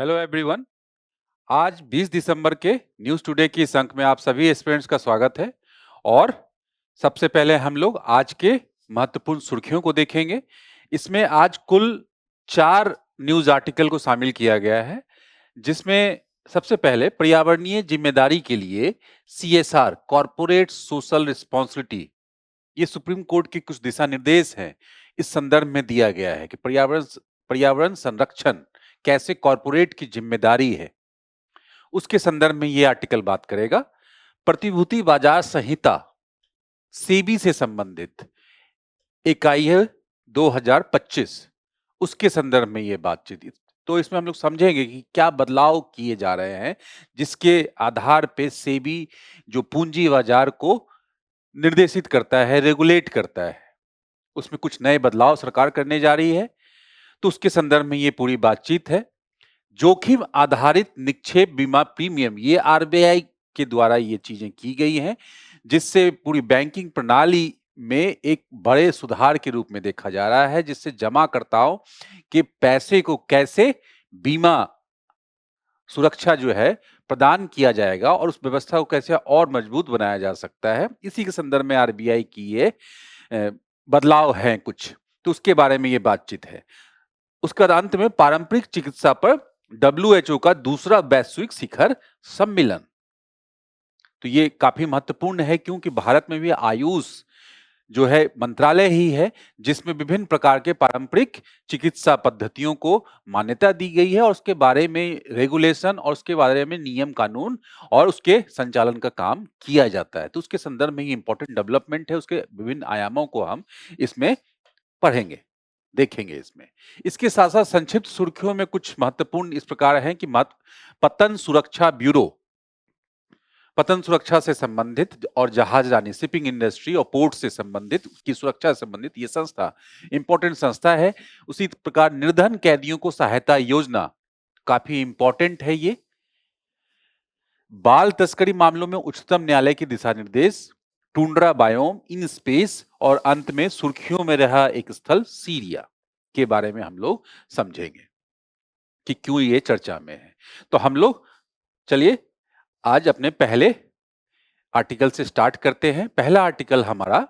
Hello everyone. आज 20 दिसंबर के news today की इस अंक में आप सभी स्टूडेंट्स का स्वागत है। और सबसे पहले हम लोग आज के महत्वपूर्ण सुर्खियों को देखेंगे। इसमें आज कुल 4 न्यूज़ आर्टिकल को शामिल किया गया है, जिसमें सबसे पहले पर्यावरणीय जिम्मेदारी के लिए सीएसआर कॉर्पोरेट सोशल रिस्पॉन्सिबिलिटी, ये सुप्रीम कोर्ट के कुछ दिशा निर्देश हैं। इस संदर्भ में दिया गया है कि पर्यावरण संरक्षण कैसे कॉर्पोरेट की जिम्मेदारी है, उसके संदर्भ में ये आर्टिकल बात करेगा। प्रतिभूति बाजार संहिता सेबी से संबंधित इकाई है 2025, उसके संदर्भ में ये बातचीत। तो इसमें हम लोग समझेंगे कि क्या बदलाव किए जा रहे हैं, जिसके आधार पे सेबी जो पूंजी बाजार को निर्देशित करता है, रेगुलेट करता है, उसमें कुछ नए बदलाव सरकार करने जा रही है। तो उसके संदर्भ में ये पूरी बातचीत है। जोखिम आधारित निक्षेप बीमा प्रीमियम, ये आरबीआई के द्वारा ये चीजें की गई हैं, जिससे पूरी बैंकिंग प्रणाली में एक बड़े सुधार के रूप में देखा जा रहा है, जिससे जमाकर्ताओं के पैसे को कैसे बीमा सुरक्षा जो है प्रदान किया जाएगा और उस व्यवस्था को कैसे और मजबूत बनाया जा सकता है, इसी के संदर्भ में आरबीआई की ये बदलाव हैं कुछ। तो उसके बारे में ये बातचीत है। उसके बाद अंत में पारंपरिक चिकित्सा पर डब्ल्यूएचओ का दूसरा वैश्विक शिखर सम्मेलन। तो ये काफी महत्वपूर्ण है, क्योंकि भारत में भी आयुष जो है मंत्रालय ही है, जिसमें विभिन्न प्रकार के पारंपरिक चिकित्सा पद्धतियों को मान्यता दी गई है और उसके बारे में रेगुलेशन और उसके बारे में नियम कानून और उसके संचालन का काम किया जाता है। तो उसके संदर्भ में ये इंपॉर्टेंट डेवलपमेंट है, उसके विभिन्न आयामों को हम इसमें पढ़ेंगे, देखेंगे इसमें। इसके साथ साथ संक्षिप्त सुर्खियों में कुछ महत्वपूर्ण इस प्रकार हैं कि पतन सुरक्षा ब्यूरो, पतन सुरक्षा से संबंधित और जहाजरानी शिपिंग इंडस्ट्री और पोर्ट से संबंधित, उसकी सुरक्षा से संबंधित ये संस्था इंपॉर्टेंट संस्था है। उसी प्रकार निर्धन कैदियों को सहायता योजना काफी इंपॉर्टेंट है। ये बाल तस्करी मामलों में उच्चतम न्यायालय के दिशा निर्देश, टुंड्रा बायोम इन स्पेस, और अंत में सुर्खियों में रहा एक स्थल सीरिया के बारे में हम लोग समझेंगे कि क्यों ये चर्चा में है। तो हम लोग चलिए आज अपने पहले आर्टिकल से स्टार्ट करते हैं। पहला आर्टिकल हमारा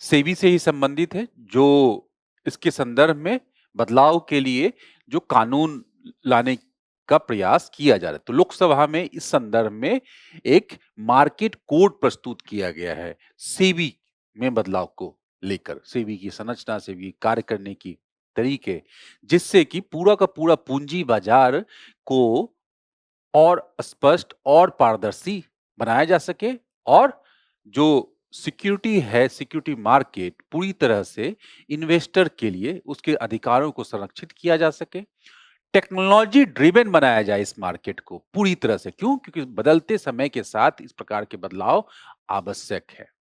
सेबी से ही संबंधित है, जो इसके संदर्भ में बदलाव के लिए जो कानून लाने का प्रयास किया जा रहा है। तो लोकसभा में इस संदर्भ में एक मार्केट कोड प्रस्तुत किया गया है सेबी में बदलाव को लेकर, सेबी की संरचना, सेबी कार्य करने की तरीके, जिससे कि पूरा का पूरा पूंजी बाजार को और स्पष्ट और पारदर्शी बनाया जा सके और जो सिक्योरिटी है, सिक्योरिटी मार्केट पूरी तरह से इन्वेस्टर के लिए उसके अधिकारों को संरक्षित किया जा सके। टेक्नोलॉजी ड्रिवन बनाया जाए इस मार्केट को पूरी तरह से। क्यों? क्योंकि बदलते समय के साथ इस प्रकार के बदलाव आवश्यक है।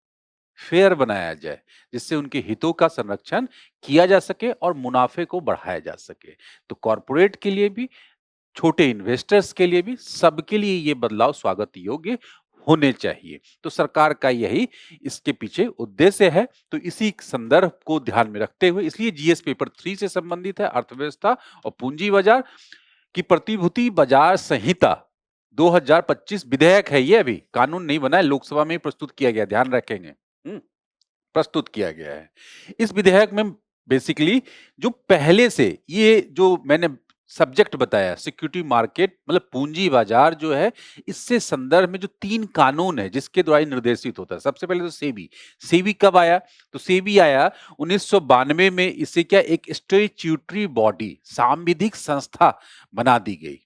फेयर बनाया जाए, जिससे उनके हितों का संरक्षण किया जा सके और मुनाफे को बढ़ाया जा सके। तो कॉर्पोरेट के लिए भी, छोटे इन्वेस्टर्स के लिए भी, सबके लिए ये बदलाव स्वागत योग्य होने चाहिए। तो सरकार का यही इसके पीछे उद्देश्य है। तो इसी संदर्भ को ध्यान में रखते हुए इसलिए जीएस पेपर 3 से संबंधित है, अर्थव्यवस्था और पूंजी बाजार की प्रतिभूति बाजार संहिता 2025 विधेयक है। ये अभी कानून नहीं बना है, लोकसभा में प्रस्तुत किया गया, ध्यान रखेंगे, प्रस्तुत किया गया है। इस विधेयक में बेसिकली जो पहले से ये जो मैंने सब्जेक्ट बताया, सिक्योरिटी मार्केट मतलब पूंजी बाजार जो है, इससे संदर्भ में जो 3 कानून है जिसके द्वारा निर्देशित होता है। सबसे पहले तो सेबी। सेबी कब आया? तो सेबी आया 1992 में। इससे क्या एक स्टैट्यूटरी बॉडी, सांविधिक संस्था बना दी गई।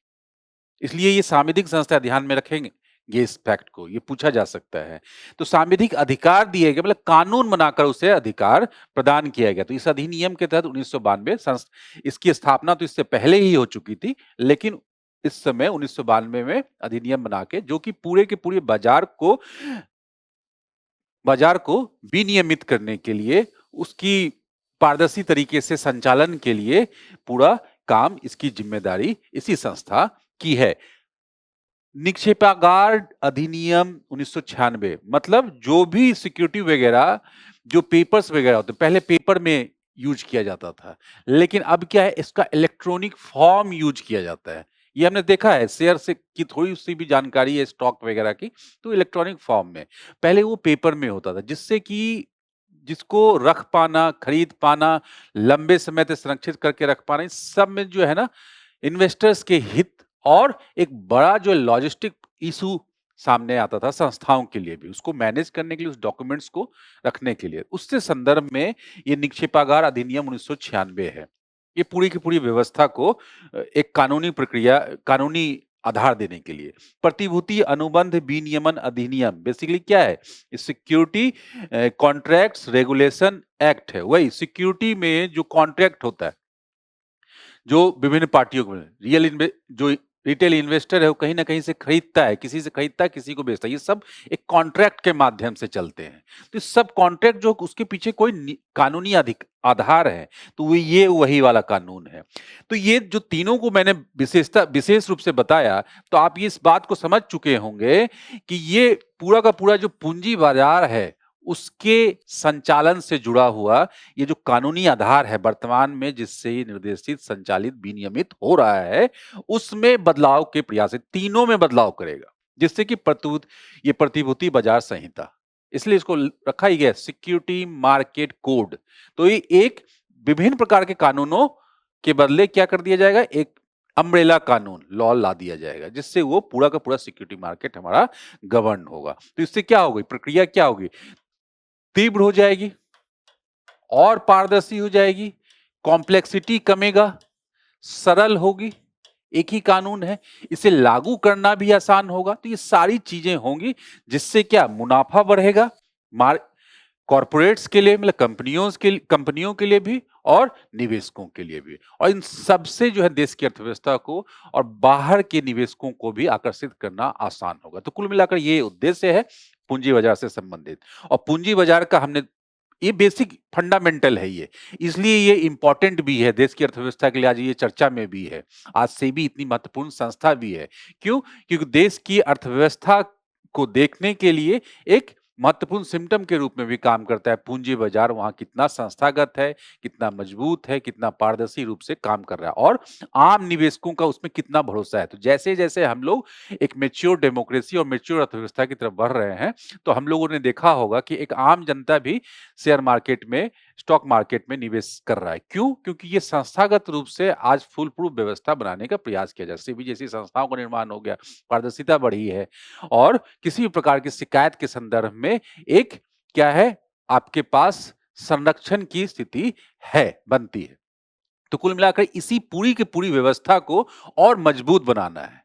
इसलिए ये सांविधिक संस्था, ध्यान में रखेंगे ये इस फैक्ट को, ये पूछा जा सकता है। तो सांविधिक अधिकार दिए गए, मतलब कानून बनाकर उसे अधिकार प्रदान किया गया। तो इस अधिनियम के तहत 1992 इसकी स्थापना तो इससे पहले ही हो चुकी थी, लेकिन इस समय 1992 में अधिनियम बना के, जो कि पूरे के पूरे बाजार को विनियमित करने के लिए, उसकी पारदर्शी तरीके से संचालन के लिए पूरा काम, इसकी जिम्मेदारी इसी संस्था की है। निक्षेपागार अधिनियम 1996, मतलब जो भी सिक्योरिटी वगैरह, जो पेपर्स वगैरह होते, पहले पेपर में यूज किया जाता था, लेकिन अब क्या है, इसका इलेक्ट्रॉनिक फॉर्म यूज किया जाता है। ये हमने देखा है, शेयर से की थोड़ी सी भी जानकारी है स्टॉक वगैरह की, तो इलेक्ट्रॉनिक फॉर्म में। पहले वो पेपर में होता था, जिससे कि जिसको रख पाना, खरीद पाना, लंबे समय तक संरक्षित करके रख पाना, इस सब में जो है ना इन्वेस्टर्स के हित और एक बड़ा जो लॉजिस्टिक इशू सामने आता था संस्थाओं के लिए भी, उसको मैनेज करने के लिए, उस डॉक्यूमेंट्स को रखने के लिए। उससे संदर्भ में ये निक्षेपागार अधिनियम 1996 है। ये पूरी की पूरी व्यवस्था को एक कानूनी प्रक्रिया, कानूनी आधार देने के लिए। प्रतिभूति अनुबंध विनियमन अधिनियम बेसिकली क्या है? सिक्योरिटी कॉन्ट्रैक्ट्स रेगुलेशन एक्ट है। वही सिक्योरिटी में जो कॉन्ट्रैक्ट होता है, जो विभिन्न पार्टियों को जो रिटेल इन्वेस्टर है वो कहीं ना कहीं से खरीदता है, किसी से खरीदता है, किसी को बेचता है, ये सब एक कॉन्ट्रैक्ट के माध्यम से चलते हैं। तो सब कॉन्ट्रैक्ट जो उसके पीछे कोई कानूनी आधार है, तो वो ये वही वाला कानून है। तो ये जो तीनों को मैंने विशेष रूप से बताया, तो आप ये इस बात को समझ चुके होंगे कि ये पूरा का पूरा जो पूंजी बाजार है उसके संचालन से जुड़ा हुआ ये जो कानूनी आधार है वर्तमान में, जिससे ये निर्देशित, संचालित, विनियमित हो रहा है, उसमें बदलाव के प्रयास है। तीनों में बदलाव करेगा, जिससे कि ये प्रतिभूति बाजार संहिता, इसलिए इसको रखा ही गया सिक्योरिटी मार्केट कोड। तो ये एक विभिन्न प्रकार के कानूनों के बदले क्या कर दिया जाएगा, एक अम्ब्रेला कानून, लॉ ला दिया जाएगा, जिससे वो पूरा का पूरा सिक्योरिटी मार्केट हमारा गवर्न होगा। तो इससे क्या होगी, प्रक्रिया क्या होगी, तीव्र हो जाएगी और पारदर्शी हो जाएगी, कॉम्प्लेक्सिटी कमेगा, सरल होगी, एक ही कानून है, इसे लागू करना भी आसान होगा। तो ये सारी चीजें होंगी, जिससे क्या मुनाफा बढ़ेगा कॉर्पोरेट्स के लिए, मतलब कंपनियों के लिए भी और निवेशकों के लिए भी, और इन सबसे जो है देश की अर्थव्यवस्था को और बाहर के निवेशकों को भी आकर्षित करना आसान होगा। तो कुल मिलाकर ये उद्देश्य है पूंजी बाजार से संबंधित। और पूंजी बाजार का हमने, ये बेसिक फंडामेंटल है ये, इसलिए ये इंपॉर्टेंट भी है देश की अर्थव्यवस्था के लिए, आज ये चर्चा में भी है, आज सेबी इतनी महत्वपूर्ण संस्था भी है। क्यों? क्योंकि देश की अर्थव्यवस्था को देखने के लिए एक महत्वपूर्ण सिम्टम के रूप में भी काम करता है पूंजी बाजार, वहां कितना संस्थागत है, कितना मजबूत है, कितना पारदर्शी रूप से काम कर रहा है, और आम निवेशकों का उसमें कितना भरोसा है। तो जैसे जैसे हम लोग एक मेच्योर डेमोक्रेसी और मेच्योर अर्थव्यवस्था की तरफ बढ़ रहे हैं, तो हम लोगों ने देखा होगा कि एक आम जनता भी शेयर मार्केट में, स्टॉक मार्केट में निवेश कर रहा है। क्यों? क्योंकि ये संस्थागत रूप से आज फुल प्रूफ व्यवस्था बनाने का प्रयास किया जाए, सेबी जैसी संस्थाओं का निर्माण हो गया, पारदर्शिता बढ़ी है, और किसी भी प्रकार की शिकायत के संदर्भ में एक क्या है, आपके पास संरक्षण की स्थिति है, बनती है। तो कुल मिलाकर इसी पूरी की पूरी व्यवस्था को और मजबूत बनाना है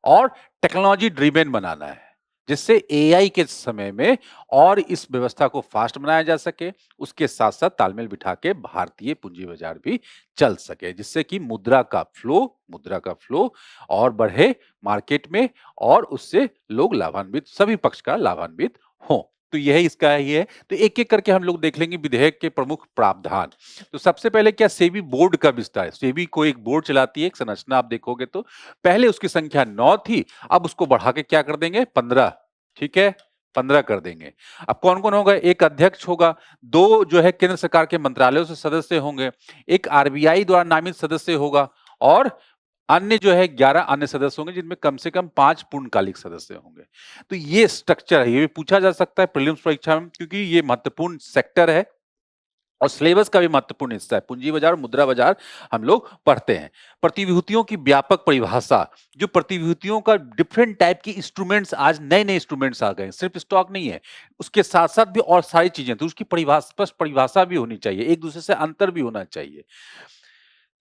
और टेक्नोलॉजी ड्रिवेन बनाना है, जिससे एआई के समय में और इस व्यवस्था को फास्ट बनाया जा सके, उसके साथ साथ तालमेल बिठा के भारतीय पूंजी बाजार भी चल सके, जिससे कि मुद्रा का फ्लो और बढ़े मार्केट में, और उससे लोग लाभान्वित, सभी पक्ष का लाभान्वित हो। तो यही इसका ही है। तो एक एक करके हम लोग देख लेंगे विधेयक के प्रमुख प्रावधान। तो सबसे पहले क्या, सेबी बोर्ड का विस्तार। सेबी को एक बोर्ड चलाती है, एक संरचना आप देखोगे तो पहले उसकी संख्या 9 थी, अब उसको बढ़ा के क्या कर देंगे, 15। ठीक है, 15 कर देंगे। अब कौन कौन होगा, एक अध्यक्ष होगा, 2 जो है केंद्र सरकार के मंत्रालयों से सदस्य होंगे, एक आरबीआई द्वारा नामित सदस्य होगा, और अन्य जो है 11 अन्य सदस्य होंगे, जिनमें कम से कम 5 पूर्णकालिक सदस्य होंगे। तो ये स्ट्रक्चर है, ये भी पूछा जा सकता है प्रीलिम्स परीक्षा में, क्योंकि ये महत्वपूर्ण सेक्टर है और सिलेबस का भी महत्वपूर्ण हिस्सा है। पूंजी बाजार और मुद्रा बाजार हम लोग पढ़ते हैं। प्रतिभूतियों की व्यापक परिभाषा, जो प्रतिभूतियों का डिफरेंट टाइप की इंस्ट्रूमेंट्स, आज नए नए इंस्ट्रूमेंट्स आ गए, सिर्फ स्टॉक नहीं है, उसके साथ साथ भी और सारी चीजें, तो उसकी स्पष्ट परिभाषा भी होनी चाहिए, एक दूसरे से अंतर भी होना चाहिए।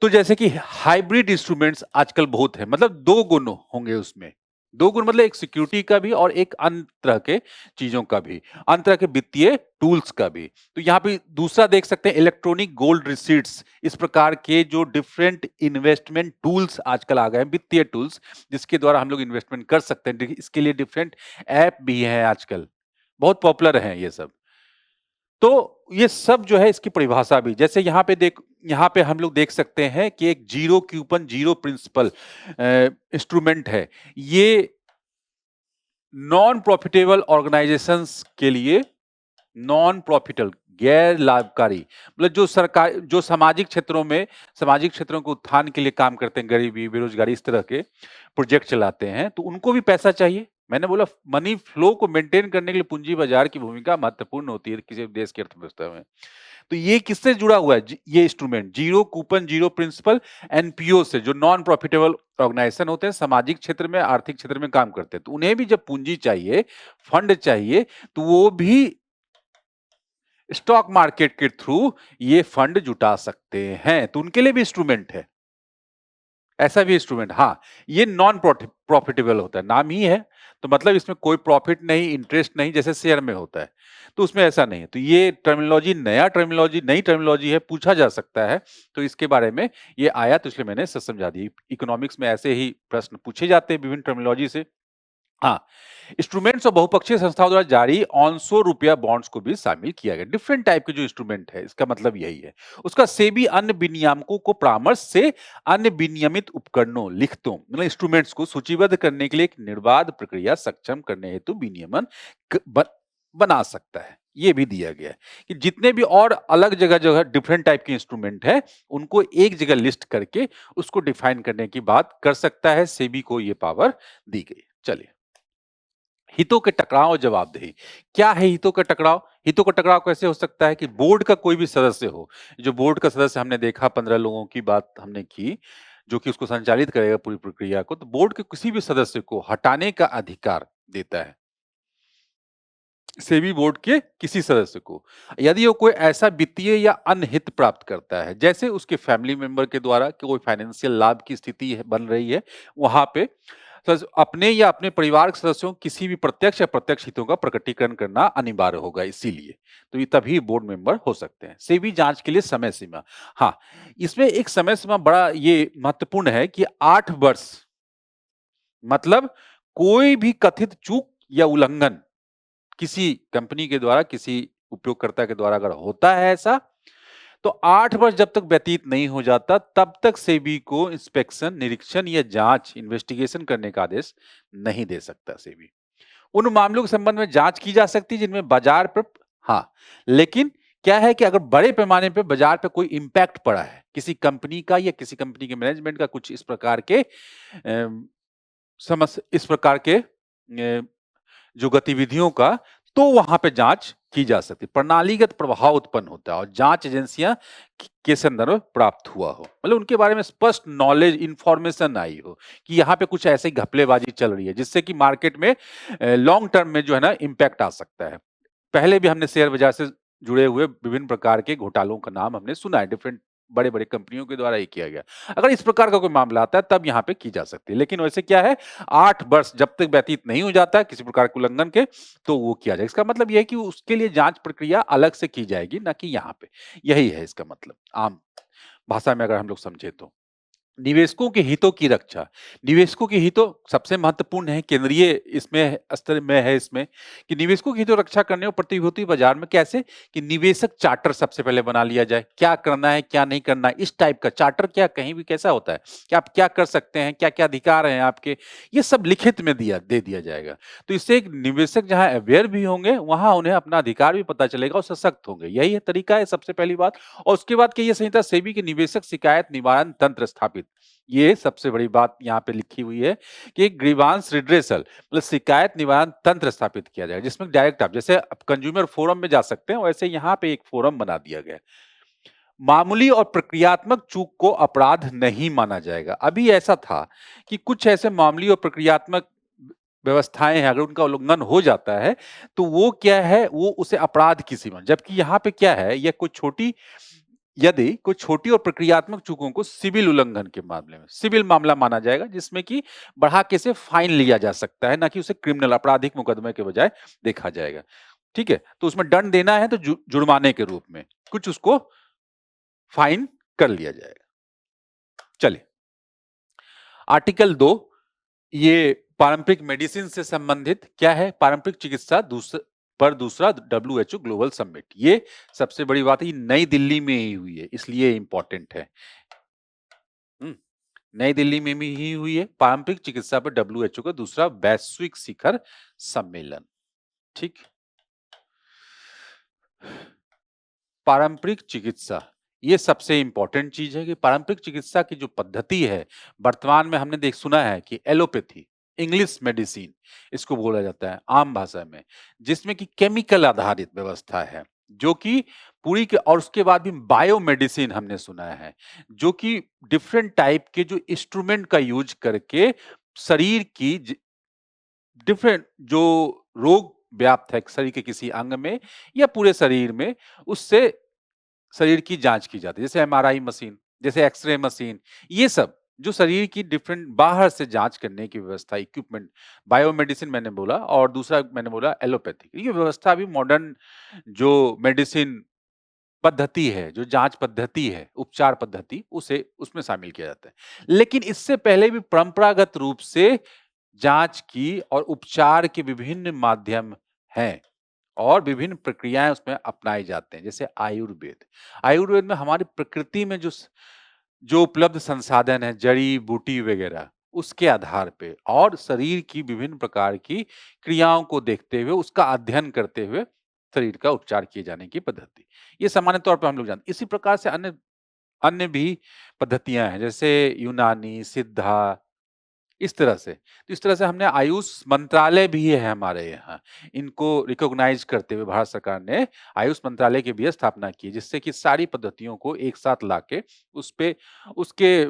तो जैसे कि हाइब्रिड इंस्ट्रूमेंट्स आजकल बहुत है, मतलब 2 गुण होंगे उसमें, 2 गुण मतलब एक सिक्योरिटी का भी और एक अन्य तरह के चीजों का भी, अन्य तरह के वित्तीय टूल्स का भी। तो यहाँ पे दूसरा देख सकते हैं इलेक्ट्रॉनिक गोल्ड रिसीट्स, इस प्रकार के जो डिफरेंट इन्वेस्टमेंट टूल्स आजकल आ गए हैं, वित्तीय टूल्स, जिसके द्वारा हम लोग इन्वेस्टमेंट कर सकते हैं। इसके लिए डिफरेंट ऐप भी हैं, आजकल बहुत पॉपुलर हैं ये सब। तो ये सब जो है इसकी परिभाषा भी, जैसे यहाँ पे हम लोग देख सकते हैं कि एक जीरो क्यूपन, जीरो प्रिंसिपल इंस्ट्रूमेंट है। ये नॉन प्रॉफिटेबल ऑर्गेनाइजेशंस के लिए, नॉन प्रॉफिटेबल गैर लाभकारी मतलब जो सरकार जो सामाजिक क्षेत्रों के उत्थान के लिए काम करते हैं, गरीबी, बेरोजगारी इस तरह के प्रोजेक्ट चलाते हैं, तो उनको भी पैसा चाहिए। मैंने बोला मनी फ्लो को मेंटेन करने के लिए पूंजी बाजार की भूमिका महत्वपूर्ण होती है किसी देश की अर्थव्यवस्था में। तो ये किससे जुड़ा हुआ है? ये instrument zero coupon, zero principal, NPO से, जो नॉन प्रॉफिटेबल ऑर्गेनाइजेशन होते हैं, सामाजिक क्षेत्र में, आर्थिक क्षेत्र में काम करते हैं। तो उन्हें भी जब पूंजी चाहिए, फंड चाहिए, तो वो भी स्टॉक मार्केट के थ्रू ये फंड जुटा सकते हैं। तो उनके लिए भी इंस्ट्रूमेंट है, ऐसा भी इंस्ट्रूमेंट। हाँ, ये नॉन प्रॉफिटेबल होता है, नाम ही है। तो मतलब इसमें कोई प्रॉफिट नहीं, इंटरेस्ट नहीं, जैसे शेयर में होता है। तो उसमें ऐसा नहीं है। तो ये टर्मिनोलॉजी नई टर्मिनोलॉजी है, पूछा जा सकता है। तो इसके बारे में ये आया, तो इसलिए मैंने समझा दी। इकोनॉमिक्स में ऐसे ही प्रश्न पूछे जाते हैं विभिन्न टर्मिनोलॉजी से। हाँ, इंस्ट्रूमेंट्स और बहुपक्षीय संस्थाओं द्वारा जारी ऑनशोर रुपया बॉन्ड्स को भी शामिल किया गया। डिफरेंट टाइप के जो इंस्ट्रूमेंट है, इसका मतलब यही है। उसका सेबी अन्य विनियामकों को परामर्श से अन्य विनियमित उपकरणों, लिखतों मतलब इंस्ट्रूमेंट्स को सूचीबद्ध करने के लिए एक निर्बाध प्रक्रिया सक्षम करने हेतु विनियमन बना सकता है। ये भी दिया गया है कि जितने भी और अलग जगह डिफरेंट टाइप के इंस्ट्रूमेंट है, उनको एक जगह लिस्ट करके उसको डिफाइन करने की बात कर सकता है। सेबी को ये पावर दी गई। चलिए, हितों के टकराव और जवाबदेही। क्या है हितों का टकराव? हितों का टकराव कैसे हो सकता है कि बोर्ड का कोई भी सदस्य हो, जो बोर्ड का सदस्य हमने देखा, 15 लोगों की बात हमने की, जो कि उसको संचालित करेगा पूरी प्रक्रिया को, तो बोर्ड के किसी भी सदस्य को हटाने का अधिकार देता है सेबी बोर्ड के किसी सदस्य को, यदि वो कोई ऐसा वित्तीय या अन्य हित प्राप्त करता है, जैसे उसके फैमिली मेंबर के द्वारा कोई फाइनेंशियल लाभ की स्थिति बन रही है, वहां पे अपने या अपने परिवार के सदस्यों किसी भी प्रत्यक्ष या प्रत्यक्ष हितों का प्रकटीकरण करना अनिवार्य होगा। इसीलिए तो ये तभी बोर्ड मेंबर हो सकते हैं। सेबी जांच के लिए समय सीमा। हाँ, इसमें एक समय सीमा बड़ा ये महत्वपूर्ण है कि 8 वर्ष, मतलब कोई भी कथित चूक या उल्लंघन किसी कंपनी के द्वारा, किसी उपयोगकर्ता के द्वारा अगर होता है ऐसा, तो 8 वर्ष जब तक व्यतीत नहीं हो जाता, तब तक सेबी को इंस्पेक्शन, निरीक्षण या जांच, इन्वेस्टिगेशन करने का आदेश नहीं दे सकता सेबी। उन मामलों के संबंध में जांच की जा सकती है जिनमें बाजार पर, हाँ, लेकिन क्या है कि अगर बड़े पैमाने पे बाजार पे कोई इंपैक्ट पड़ा है किसी कंपनी का या किसी कंपनी के मैनेजमेंट का, कुछ इस प्रकार के इस प्रकार के जो गतिविधियों का, तो वहां पे जांच की जा सकती है। प्रणालीगत प्रभाव उत्पन्न होता है और जांच एजेंसियां के संदर्भ प्राप्त हुआ हो, मतलब उनके बारे में स्पष्ट नॉलेज, इंफॉर्मेशन आई हो कि यहाँ पे कुछ ऐसी घपलेबाजी चल रही है जिससे कि मार्केट में लॉन्ग टर्म में जो है ना इम्पैक्ट आ सकता है। पहले भी हमने शेयर बाजार से जुड़े हुए विभिन्न प्रकार के घोटालों का नाम हमने सुना है, डिफरेंट बड़े-बड़े कंपनियों के द्वारा ही किया गया। अगर इस प्रकार का कोई मामला आता है तब यहाँ पे की जा सकती है। लेकिन वैसे क्या है, 8 वर्ष जब तक व्यतीत नहीं हो जाता है किसी प्रकार के उल्लंघन के, तो वो किया जाए। इसका मतलब ये है कि उसके लिए जाँच प्रक्रिया अलग से की जाएगी, ना कि यहाँ पे। यही है इसका मतलब, आम भाषा में अगर हम लोग समझे तो। निवेशकों के हितों की रक्षा। निवेशकों के हितों सबसे महत्वपूर्ण है, केंद्रीय इसमें स्तर में है इसमें कि निवेशकों की हितों रक्षा करने और प्रतिभूति बाजार में कैसे, कि निवेशक चार्टर सबसे पहले बना लिया जाए। क्या करना है, क्या नहीं करना है, इस टाइप का चार्टर क्या कहीं भी कैसा होता है कि आप क्या कर सकते हैं, क्या-क्या अधिकार हैं आपके, ये सब लिखित में दे दिया जाएगा। तो इससे एक निवेशक जहाँ अवेयर भी होंगे, वहाँ उन्हें अपना अधिकार भी पता चलेगा और सशक्त होंगे। यही है तरीका है सबसे पहली बात। और उसके बाद की ये संहिता सेबी के निवेशक शिकायत निवारण तंत्र स्थापित, ये सबसे बड़ी बात यहाँ पे लिखी हुई है कि ग्रीवांस रिड्रेसल मतलब शिकायत निवारण तंत्र स्थापित किया जाएगा, जिसमें डायरेक्ट आप जैसे कंज्यूमर फोरम में जा सकते हैं, वैसे यहाँ पे एक फोरम बना दिया गया है। मामूली और प्रक्रियात्मक चूक को अपराध नहीं माना जाएगा। अभी ऐसा था कि कुछ ऐसे मामूली और प्रक्रियात्मक व्यवस्थाएं हैं, अगर उनका उल्लंघन हो जाता है तो वो क्या है, वो उसे अपराध की सीमा, जबकि यहाँ पे क्या है, यह कुछ छोटी, यदि कोई छोटी और प्रक्रियात्मक चूकों को सिविल उल्लंघन के मामले में सिविल मामला माना जाएगा, जिसमें कि बढ़ा के से फाइन लिया जा सकता है, ना कि उसे क्रिमिनल आपराधिक मुकदमे के बजाय देखा जाएगा। ठीक है, तो उसमें दंड देना है तो जुर्माने के रूप में कुछ उसको फाइन कर लिया जाएगा। चलिए, आर्टिकल 2, ये पारंपरिक मेडिसिन से संबंधित क्या है, पारंपरिक चिकित्सा दूसरा डब्ल्यूएचओ ग्लोबल समिट। ये सबसे बड़ी बात है, नई दिल्ली में ही हुई है, इसलिए इंपॉर्टेंट है। नई दिल्ली में भी ही हुई है, पारंपरिक चिकित्सा पर डब्ल्यूएचओ का दूसरा वैश्विक शिखर सम्मेलन। ठीक, पारंपरिक चिकित्सा, ये सबसे इम्पोर्टेंट चीज है कि पारंपरिक चिकित्सा की जो पद्धति है, वर्तमान में हमने देख सुना है कि एलोपैथी, इंग्लिश मेडिसिन इसको बोला जाता है आम भाषा में, जिसमें कि केमिकल आधारित व्यवस्था है, जो कि पूरी के और उसके बाद भी बायो मेडिसिन हमने सुना है, जो कि डिफरेंट टाइप के जो इंस्ट्रूमेंट का यूज करके शरीर की डिफरेंट जो रोग व्याप्त है शरीर के किसी अंग में या पूरे शरीर में, उससे शरीर की जांच की जाती है। जैसे एमआरआई मशीन, जैसे एक्सरे मशीन, ये सब जो शरीर की डिफरेंट बाहर से जांच करने की व्यवस्था, इक्विपमेंट, बायोमेडिसिन मैंने बोला और दूसरा मैंने बोला एलोपैथिक। ये व्यवस्था भी मॉडर्न जो मेडिसिन पद्धति है, जो जांच पद्धति है, उपचार पद्धति, उसे उसमें शामिल किया जाता है। लेकिन इससे पहले भी परंपरागत रूप से जांच की और उपचार के विभिन्न माध्यम हैं और विभिन्न प्रक्रियाएं उसमें अपनाए जाते हैं। जैसे आयुर्वेद, आयुर्वेद में हमारी प्रकृति में जो उपलब्ध संसाधन है, जड़ी बूटी वगैरह, उसके आधार पे और शरीर की विभिन्न प्रकार की क्रियाओं को देखते हुए, उसका अध्ययन करते हुए शरीर का उपचार किए जाने की पद्धति, ये सामान्य तौर पर हम लोग जानते हैं। इसी प्रकार से अन्य अन्य भी पद्धतियां हैं, जैसे यूनानी, सिद्धा, इस तरह से। तो इस तरह से हमने आयुष मंत्रालय भी है हमारे यहाँ। इनको रिकॉग्नाइज़ करते हुए भारत सरकार ने आयुष मंत्रालय की भी स्थापना की, जिससे कि सारी पद्धतियों को एक साथ लाके उसपे उसके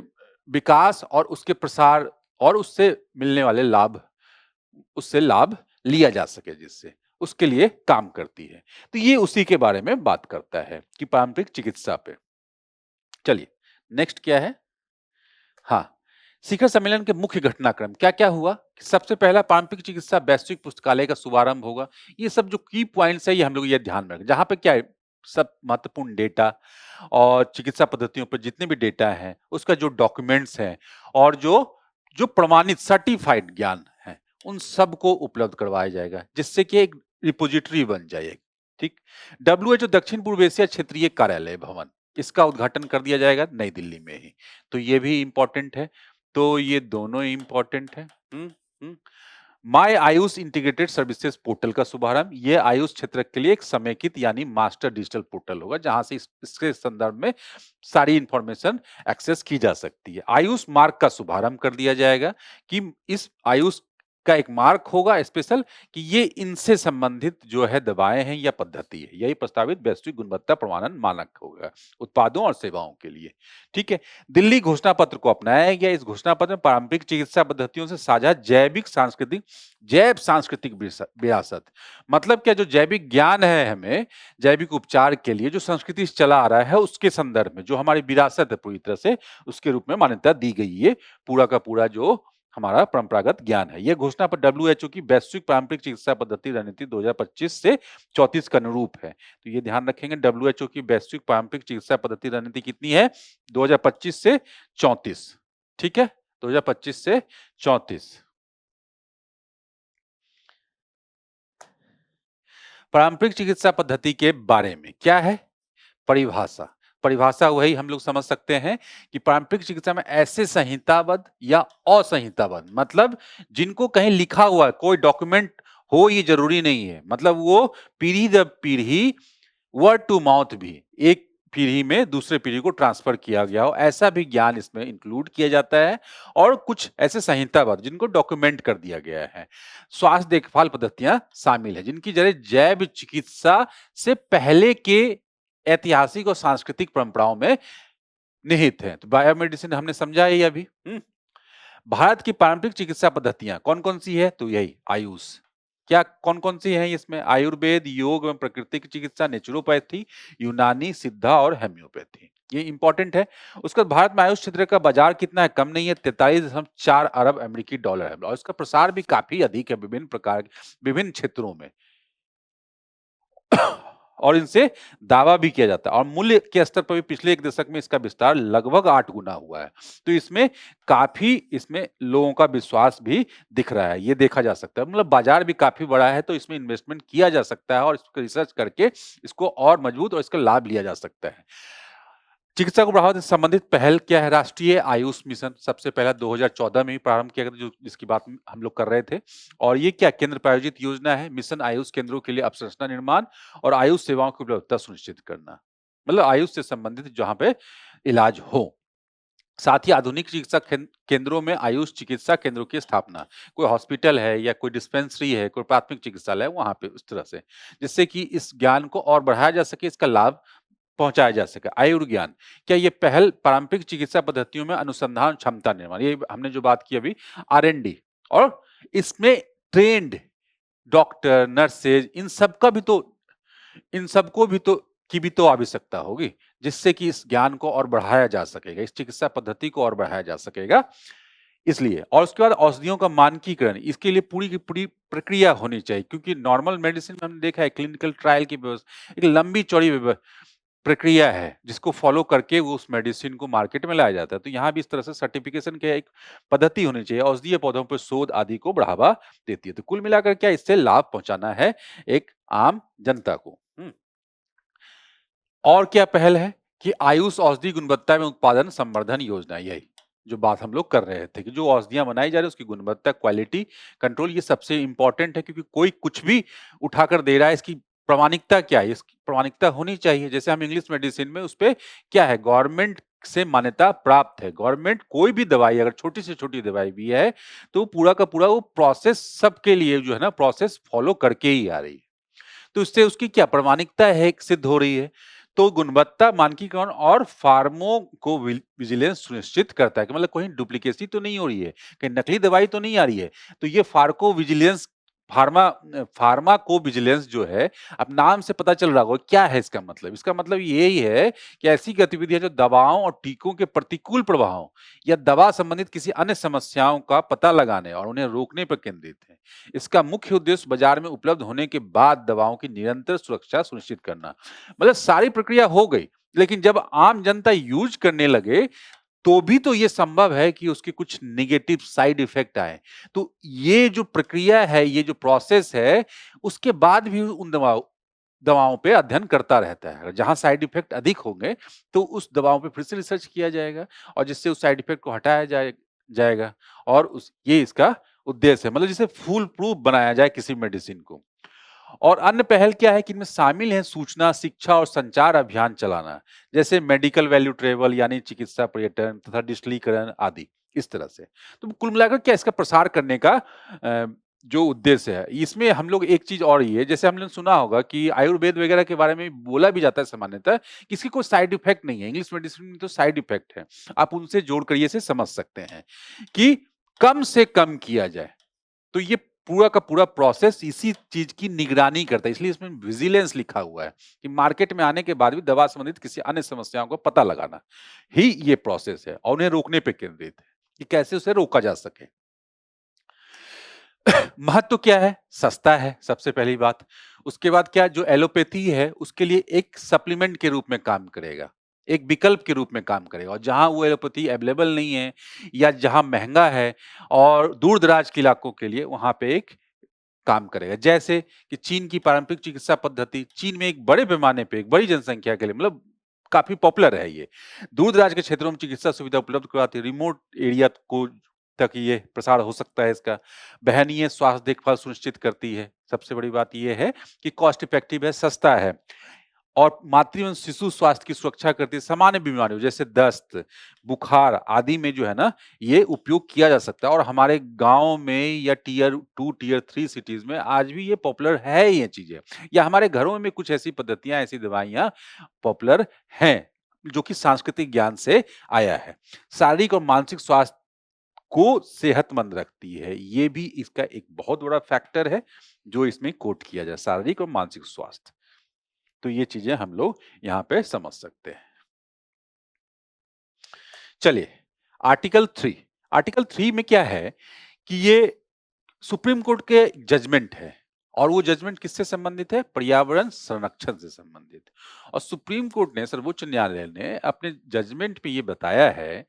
विकास और उसके प्रसार और उससे मिलने वाले लाभ, उससे लाभ लिया जा सके जिससे, उसके लिए काम करती है। तो ये उसी के बारे में बात करता है कि पारंपरिक चिकित्सा पे। चलिए, नेक्स्ट क्या है? हाँ, शिखर सम्मेलन के मुख्य घटनाक्रम क्या-क्या हुआ? सबसे पहला पारंपरिक चिकित्सा वैश्विक पुस्तकालय का शुभारंभ होगा। ये सब जो की पॉइंट्स है ये हम लोग ये ध्यान में रखें। जहाँ पे क्या है, सब महत्वपूर्ण डेटा और चिकित्सा पद्धतियों पर जितने भी डेटा हैं, उसका जो डॉक्यूमेंट्स हैं और जो जो प्रमाणित सर्टिफाइड ज्ञान है, उन सबको उपलब्ध करवाया जाएगा, जिससे कि एक रिपॉजिटरी बन जाए। ठीक? डब्ल्यूएचओ दक्षिण पूर्व एशिया क्षेत्रीय कार्यालय भवन, इसका उद्घाटन कर दिया जाएगा नई दिल्ली में ही। तो ये भी इम्पोर्टेंट है। तो ये दोनों इम्पोर्टेंट है। हुँ। My AYUSH integrated services portal का शुभारंभ, ये आयुष क्षेत्र के लिए एक समेकित यानी मास्टर डिजिटल पोर्टल होगा, जहां से इसके संदर्भ में सारी इंफॉर्मेशन एक्सेस की जा सकती है। आयुष मार्ग का शुभारंभ कर दिया जाएगा कि इस आयुष का एक मार्क होगा स्पेशल, कि ये इनसे संबंधित जो है दवाएं हैं या पद्धति है, यही प्रस्तावित वैश्विक गुणवत्ता प्रमाणन मानक होगा उत्पादों और सेवाओं के लिए। ठीक है। दिल्ली घोषणा पत्र को अपनाया गया। इस घोषणा पत्र में पारंपरिक चिकित्सा पद्धतियों से साझा जैव सांस्कृतिक विरासत, मतलब क्या, जो जैविक ज्ञान है हमें जैविक उपचार के लिए जो संस्कृति से चला आ रहा है, उसके संदर्भ में जो हमारी विरासत है पूरी तरह से, उसके रूप में मान्यता दी गई है। पूरा का पूरा जो हमारा परंपरागत ज्ञान है, यह घोषणा पर डब्ल्यूएचओ की वैश्विक पारंपरिक चिकित्सा पद्धति रणनीति 2025 से 34 का अनुरूप है। तो ये ध्यान रखेंगे, डब्ल्यूएचओ की वैश्विक पारंपरिक चिकित्सा पद्धति रणनीति कितनी है? 2025 से 34। ठीक है, 2025 से 34। पारंपरिक चिकित्सा पद्धति के बारे में क्या है? परिभाषा। परिभाषा वही हम लोग समझ सकते हैं कि पारंपरिक चिकित्सा में ऐसे संहिताबद्ध या असंहिताबद्ध, मतलब जिनको कहीं लिखा हुआ है, कोई डॉक्यूमेंट हो ये जरूरी नहीं है, मतलब वो पीढ़ी दर पीढ़ी वर्ड टू माउथ भी एक पीढ़ी में दूसरे पीढ़ी को ट्रांसफर किया गया हो, ऐसा भी ज्ञान इसमें इंक्लूड किया जाता है। और कुछ ऐसे संहिताबद्ध जिनको डॉक्यूमेंट कर दिया गया है। स्वास्थ्य देखभाल पद्धतियां शामिल है जिनकी जरिए जैव चिकित्सा से पहले के ऐतिहासिक और सांस्कृतिक परंपराओं में निहित है। तो बायोमेडिसिन हमने समझा है ये अभी। भारत की पारंपरिक चिकित्सा पद्धतियां कौन-कौन सी है? तो यही आयुष। क्या कौन-कौन सी हैं इसमें? आयुर्वेद, योग एवं प्राकृतिक चिकित्सा, नेचुरोपैथी, यूनानी, सिद्धा और होम्योपैथी। ये इंपॉर्टेंट है। उसके बाद भारत में आयुष क्षेत्र का बाजार कितना है? कम नहीं है, 43.4 अरब अमेरिकी डॉलर है और इसका प्रसार भी काफी अधिक है विभिन्न क्षेत्रों में। और इनसे दावा भी किया जाता है और मूल्य के स्तर पर भी पिछले एक दशक में इसका विस्तार लगभग 8 गुना हुआ है। तो इसमें लोगों का विश्वास भी दिख रहा है, ये देखा जा सकता है। मतलब बाजार भी काफी बड़ा है, तो इसमें इन्वेस्टमेंट किया जा सकता है और इसको रिसर्च करके इसको और मजबूत और इसका लाभ लिया जा सकता है। चिकित्सा को बढ़ावा से संबंधित पहल क्या है? राष्ट्रीय आयुष मिशन सबसे पहला 2014 में ही प्रारंभ किया गया, जो जिसकी बात हम लोग कर रहे थे। और ये क्या केंद्र प्रायोजित योजना है? मिशन आयुष केंद्रों के लिए अवसंरचना निर्माण और आयुष सेवाओं की उपलब्धता सुनिश्चित करना। मतलब आयुष से संबंधित जहाँ पे इलाज हो। साथ ही आधुनिक चिकित्सा केंद्रों में आयुष चिकित्सा केंद्रों की स्थापना, कोई हॉस्पिटल है या कोई डिस्पेंसरी है, कोई प्राथमिक चिकित्सालय है, वहाँ पे उस तरह से, जिससे कि इस ज्ञान को और बढ़ाया जा सके, इसका लाभ पहुँचाया जा सके। आयुर्ज्ञान, क्या ये पहल पारंपरिक चिकित्सा पद्धतियों में अनुसंधान क्षमता निर्माण, ये हमने जो बात की अभी आर-एन-डी, और इसमें ट्रेन्ड डॉक्टर, नर्सेज, इन सबको भी तो की भी तो आवश्यकता होगी, जिससे कि इस ज्ञान को और बढ़ाया जा सकेगा, इस चिकित्सा पद्धति को और बढ़ाया जा सकेगा। इसलिए और उसके बाद औषधियों का मानकीकरण, इसके लिए पूरी की पूरी प्रक्रिया होनी चाहिए, क्योंकि नॉर्मल मेडिसिन में हमने देखा है क्लिनिकल ट्रायल की एक लंबी चौड़ी प्रक्रिया है, जिसको फॉलो करके वो उस मेडिसिन को मार्केट में लाया जाता है। तो यहाँ भी इस तरह से सर्टिफिकेशन की एक पद्धति होनी चाहिए, औषधीय पौधों पर शोध आदि को बढ़ावा देती है। तो कुल मिलाकर क्या इससे लाभ पहुंचाना है एक आम जनता को। और क्या पहल है कि आयुष औषधि गुणवत्ता में उत्पादन संवर्धन योजना, यही जो बात हम लोग कर रहे थे कि जो औषधियां बनाई जा रही है उसकी गुणवत्ता, क्वालिटी कंट्रोल, ये सबसे इंपॉर्टेंट है, क्योंकि कोई कुछ भी उठाकर दे रहा है, इसकी प्रामाणिकता क्या है, इसकी प्रामाणिकता होनी चाहिए। जैसे हम इंग्लिश मेडिसिन में उस पे क्या है, गवर्नमेंट से मान्यता प्राप्त है। गवर्नमेंट कोई भी दवाई अगर छोटी से छोटी दवाई भी है तो पूरा का पूरा वो प्रोसेस सबके लिए जो है ना प्रोसेस फॉलो करके ही आ रही है, तो इससे उसकी क्या प्रामाणिकता है सिद्ध हो रही है। तो गुणवत्ता मानकीकरण और फार्मो को विजिलेंस सुनिश्चित करता है कि मतलब कोई डुप्लीकेसी तो नहीं हो रही है, कहीं नकली दवाई तो नहीं आ रही है। तो ये फार्को विजिलेंस, फार्मा को विजिलेंस जो है, अब नाम से पता चल रहा होगा क्या है इसका मतलब। इसका मतलब यही है कि ऐसी गतिविधियां जो दवाओं और टीकों के प्रतिकूल प्रभावों या दवा संबंधित किसी अन्य समस्याओं का पता लगाने और उन्हें रोकने पर केंद्रित है। इसका मुख्य उद्देश्य बाजार में उपलब्ध होने के बाद दवाओं की निरंतर सुरक्षा सुनिश्चित करना। मतलब सारी प्रक्रिया हो गई, लेकिन जब आम जनता यूज करने लगे तो भी तो ये संभव है कि उसके कुछ नेगेटिव साइड इफेक्ट आए। तो ये जो प्रक्रिया है, ये जो प्रोसेस है, उसके बाद भी उन दवाओं पे अध्ययन करता रहता है। जहां साइड इफेक्ट अधिक होंगे तो उस दवाओं पे फिर से रिसर्च किया जाएगा और जिससे उस साइड इफेक्ट को हटाया जाएगा, और उस ये इसका उद्देश्य है, मतलब जिसे फूल प्रूफ बनाया जाए किसी मेडिसिन को। और अन्य पहल क्या है कि इनमें शामिल है सूचना, शिक्षा और संचार अभियान चलाना, जैसे मेडिकल वैल्यू ट्रेवल यानी चिकित्सा पर्यटन तथा डिजिटलीकरण आदि, इस तरह से। तो कुल मिलाकर क्या इसका प्रसार करने का जो उद्देश्य है, इसमें हम लोग एक चीज और ये है, जैसे हमने सुना होगा कि आयुर्वेद वगैरह के बारे में बोला भी जाता है सामान्यतः कि इसकी कोई साइड इफेक्ट नहीं है। इंग्लिश मेडिसिन में तो साइड इफेक्ट है, आप उनसे जोड़कर ये से समझ सकते हैं कि कम से कम किया जाए। तो ये पूरा का पूरा प्रोसेस इसी चीज की निगरानी करता है, इसलिए इसमें विजिलेंस लिखा हुआ है कि मार्केट में आने के बाद भी दवा संबंधित किसी अन्य समस्याओं को पता लगाना ही ये प्रोसेस है, और उन्हें रोकने पे केंद्रित है कि कैसे उसे रोका जा सके। महत्व क्या है? सस्ता है सबसे पहली बात। उसके बाद क्या, जो एलोपैथी है उसके लिए एक सप्लीमेंट के रूप में काम करेगा, एक विकल्प के रूप में काम करेगा, और जहां वो एलोपैथी अवेलेबल नहीं है या जहां महंगा है और दूर दराज के इलाकों के लिए वहां पे एक काम करेगा। जैसे कि चीन की पारंपरिक चिकित्सा पद्धति, चीन में एक बड़े पैमाने पे एक बड़ी जनसंख्या के लिए मतलब काफी पॉपुलर है ये। दूर दराज के क्षेत्रों में चिकित्सा सुविधा उपलब्ध करवाती है, रिमोट एरिया को तक ये प्रसार हो सकता है इसका। वहनीय स्वास्थ्य देखभाल सुनिश्चित करती है। सबसे बड़ी बात ये है कि कॉस्ट इफेक्टिव है, सस्ता है, और मातृ एवं शिशु स्वास्थ्य की सुरक्षा करती है। सामान्य बीमारियों जैसे दस्त, बुखार आदि में जो है ना ये उपयोग किया जा सकता है, और हमारे गांव में या टियर 2 टियर 3 सिटीज में आज भी ये पॉपुलर है ये चीजें, या हमारे घरों में कुछ ऐसी पद्धतियां, ऐसी दवाइयां पॉपुलर हैं जो कि सांस्कृतिक ज्ञान से आया है। शारीरिक और मानसिक स्वास्थ्य को सेहतमंद रखती है, ये भी इसका एक बहुत बड़ा फैक्टर है जो इसमें कोट किया जाए, शारीरिक और मानसिक स्वास्थ्य। तो ये चीजें हम लोग यहाँ पे समझ सकते हैं। चलिए, आर्टिकल 3 में क्या है कि ये सुप्रीम कोर्ट के जजमेंट है, और वो जजमेंट किससे संबंधित है? पर्यावरण संरक्षण से संबंधित। और सुप्रीम कोर्ट ने, सर्वोच्च न्यायालय ने अपने जजमेंट में ये बताया है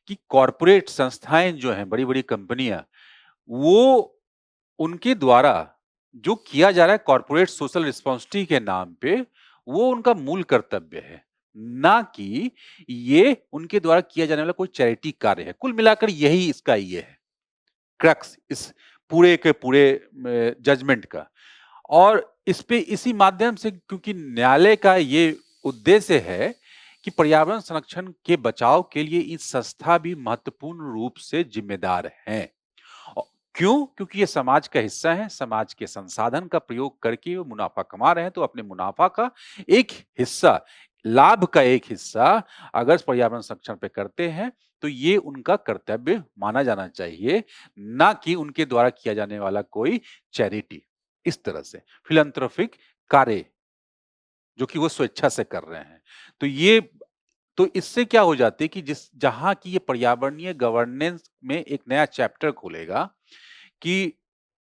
कि कॉरपोरेट संस्थाएं जो हैं, बड़ी-बड़ी कंपनियां, वो उनके द्वारा जो किया जा रहा है कॉरपोरेट सोशल रिस्पांसिबिलिटी के नाम पे, वो उनका मूल कर्तव्य है, ना कि ये उनके द्वारा किया जाने वाला कोई चैरिटी कार्य है। कुल मिलाकर यही इसका ये है क्रक्स इस पूरे के पूरे जजमेंट का। और इस पे इसी माध्यम से, क्योंकि न्यायालय का ये उद्देश्य है कि पर्यावरण संरक्षण के बचाव के लिए ये संस्था भी महत्वपूर्ण रूप से जिम्मेदार हैं। औ क्यों? क्योंकि ये समाज का हिस्सा है, समाज के संसाधन का प्रयोग करके वो मुनाफ़ा कमा रहे हैं, तो अपने मुनाफ़ा का एक हिस्सा, लाभ का एक हिस्सा अगर पर्यावरण संरक्षण पे करते हैं, तो ये उनका कर्तव्य माना जाना चाहिए, ना कि उनके द्वारा किया जाने वाला कोई चैरिटी। इस तरह से फिलैंथ्रोपिक कार्य जो कि वो स्वेच्छा से कर रहे हैं। तो ये तो इससे क्या हो जाती है कि जिस जहाँ की ये पर्यावरणीय गवर्नेंस में एक नया चैप्टर खुलेगा कि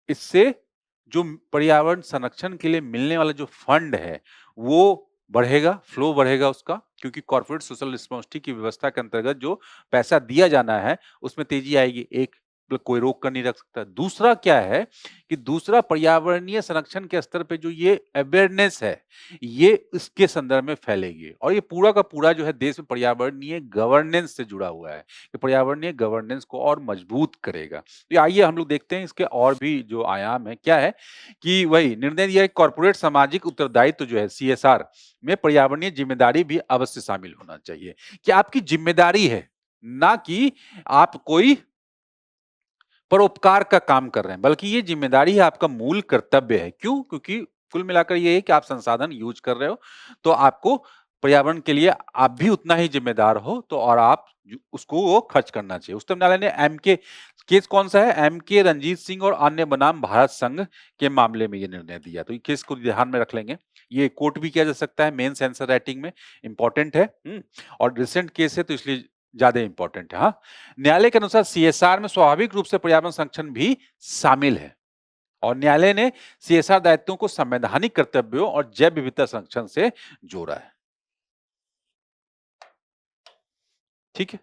इससे जो पर्यावरण संरक्षण के लिए मिलने वाला जो फंड है, वो बढ़ेगा, फ्लो बढ़ेगा उसका क्योंकि कॉर्पोरेट सोशल रिस्पांसिबिलिटी की व्यवस्था के अंतर्गत जो पैसा दिया जाना है, उसमें तेजी आएगी। एक मतलब कोई रोक कर नहीं रख सकता। दूसरा क्या है कि दूसरा पर्यावरणीय संरक्षण के स्तर पे जो ये अवेयरनेस है, ये इसके संदर्भ में फैलेगी और ये पूरा का पूरा जो है देश में पर्यावरणीय गवर्नेंस से जुड़ा हुआ है। ये पर्यावरणीय गवर्नेंस को और मजबूत करेगा। तो आइए हम लोग देखते हैं इसके और भी जो आयाम है, क्या है कि वही निर्णय दिया है कॉर्पोरेट सामाजिक उत्तरदायित्व जो है सीएसआर में पर्यावरणीय जिम्मेदारी भी अवश्य शामिल होना चाहिए। कि आपकी जिम्मेदारी है, ना कि आप कोई परोपकार का काम कर रहे हैं, बल्कि ये जिम्मेदारी है, आपका मूल कर्तव्य है। क्यों? क्योंकि कुल मिलाकर ये है कि आप संसाधन यूज़ कर रहे हो, तो आपको पर्यावरण के लिए आप भी उतना ही जिम्मेदार हो, तो और आप उसको वो खर्च करना चाहिए। उच्चतम न्यायालय ने एमके केस कौन-सा है? एमके रंजीत सिंह और अन्य बनाम भारत संघ के मामले में ये निर्णय दिया। तो ये केस को ध्यान में रख लेंगे। ये कोट भी किया जा सकता है मेंस आंसर राइटिंग में, इम्पोर्टेंट है। और रिसेंट केस है तो इसलिए ज़्यादा इम्पोर्टेंट है। हाँ, न्यायालय के अनुसार सीएसआर में स्वाभाविक रूप से पर्यावरण संरक्षण भी शामिल है और न्यायालय ने सीएसआर दायित्वों को संवैधानिक कर्तव्यों और जैव विविधता संरक्षण से जोड़ा है। ठीक है।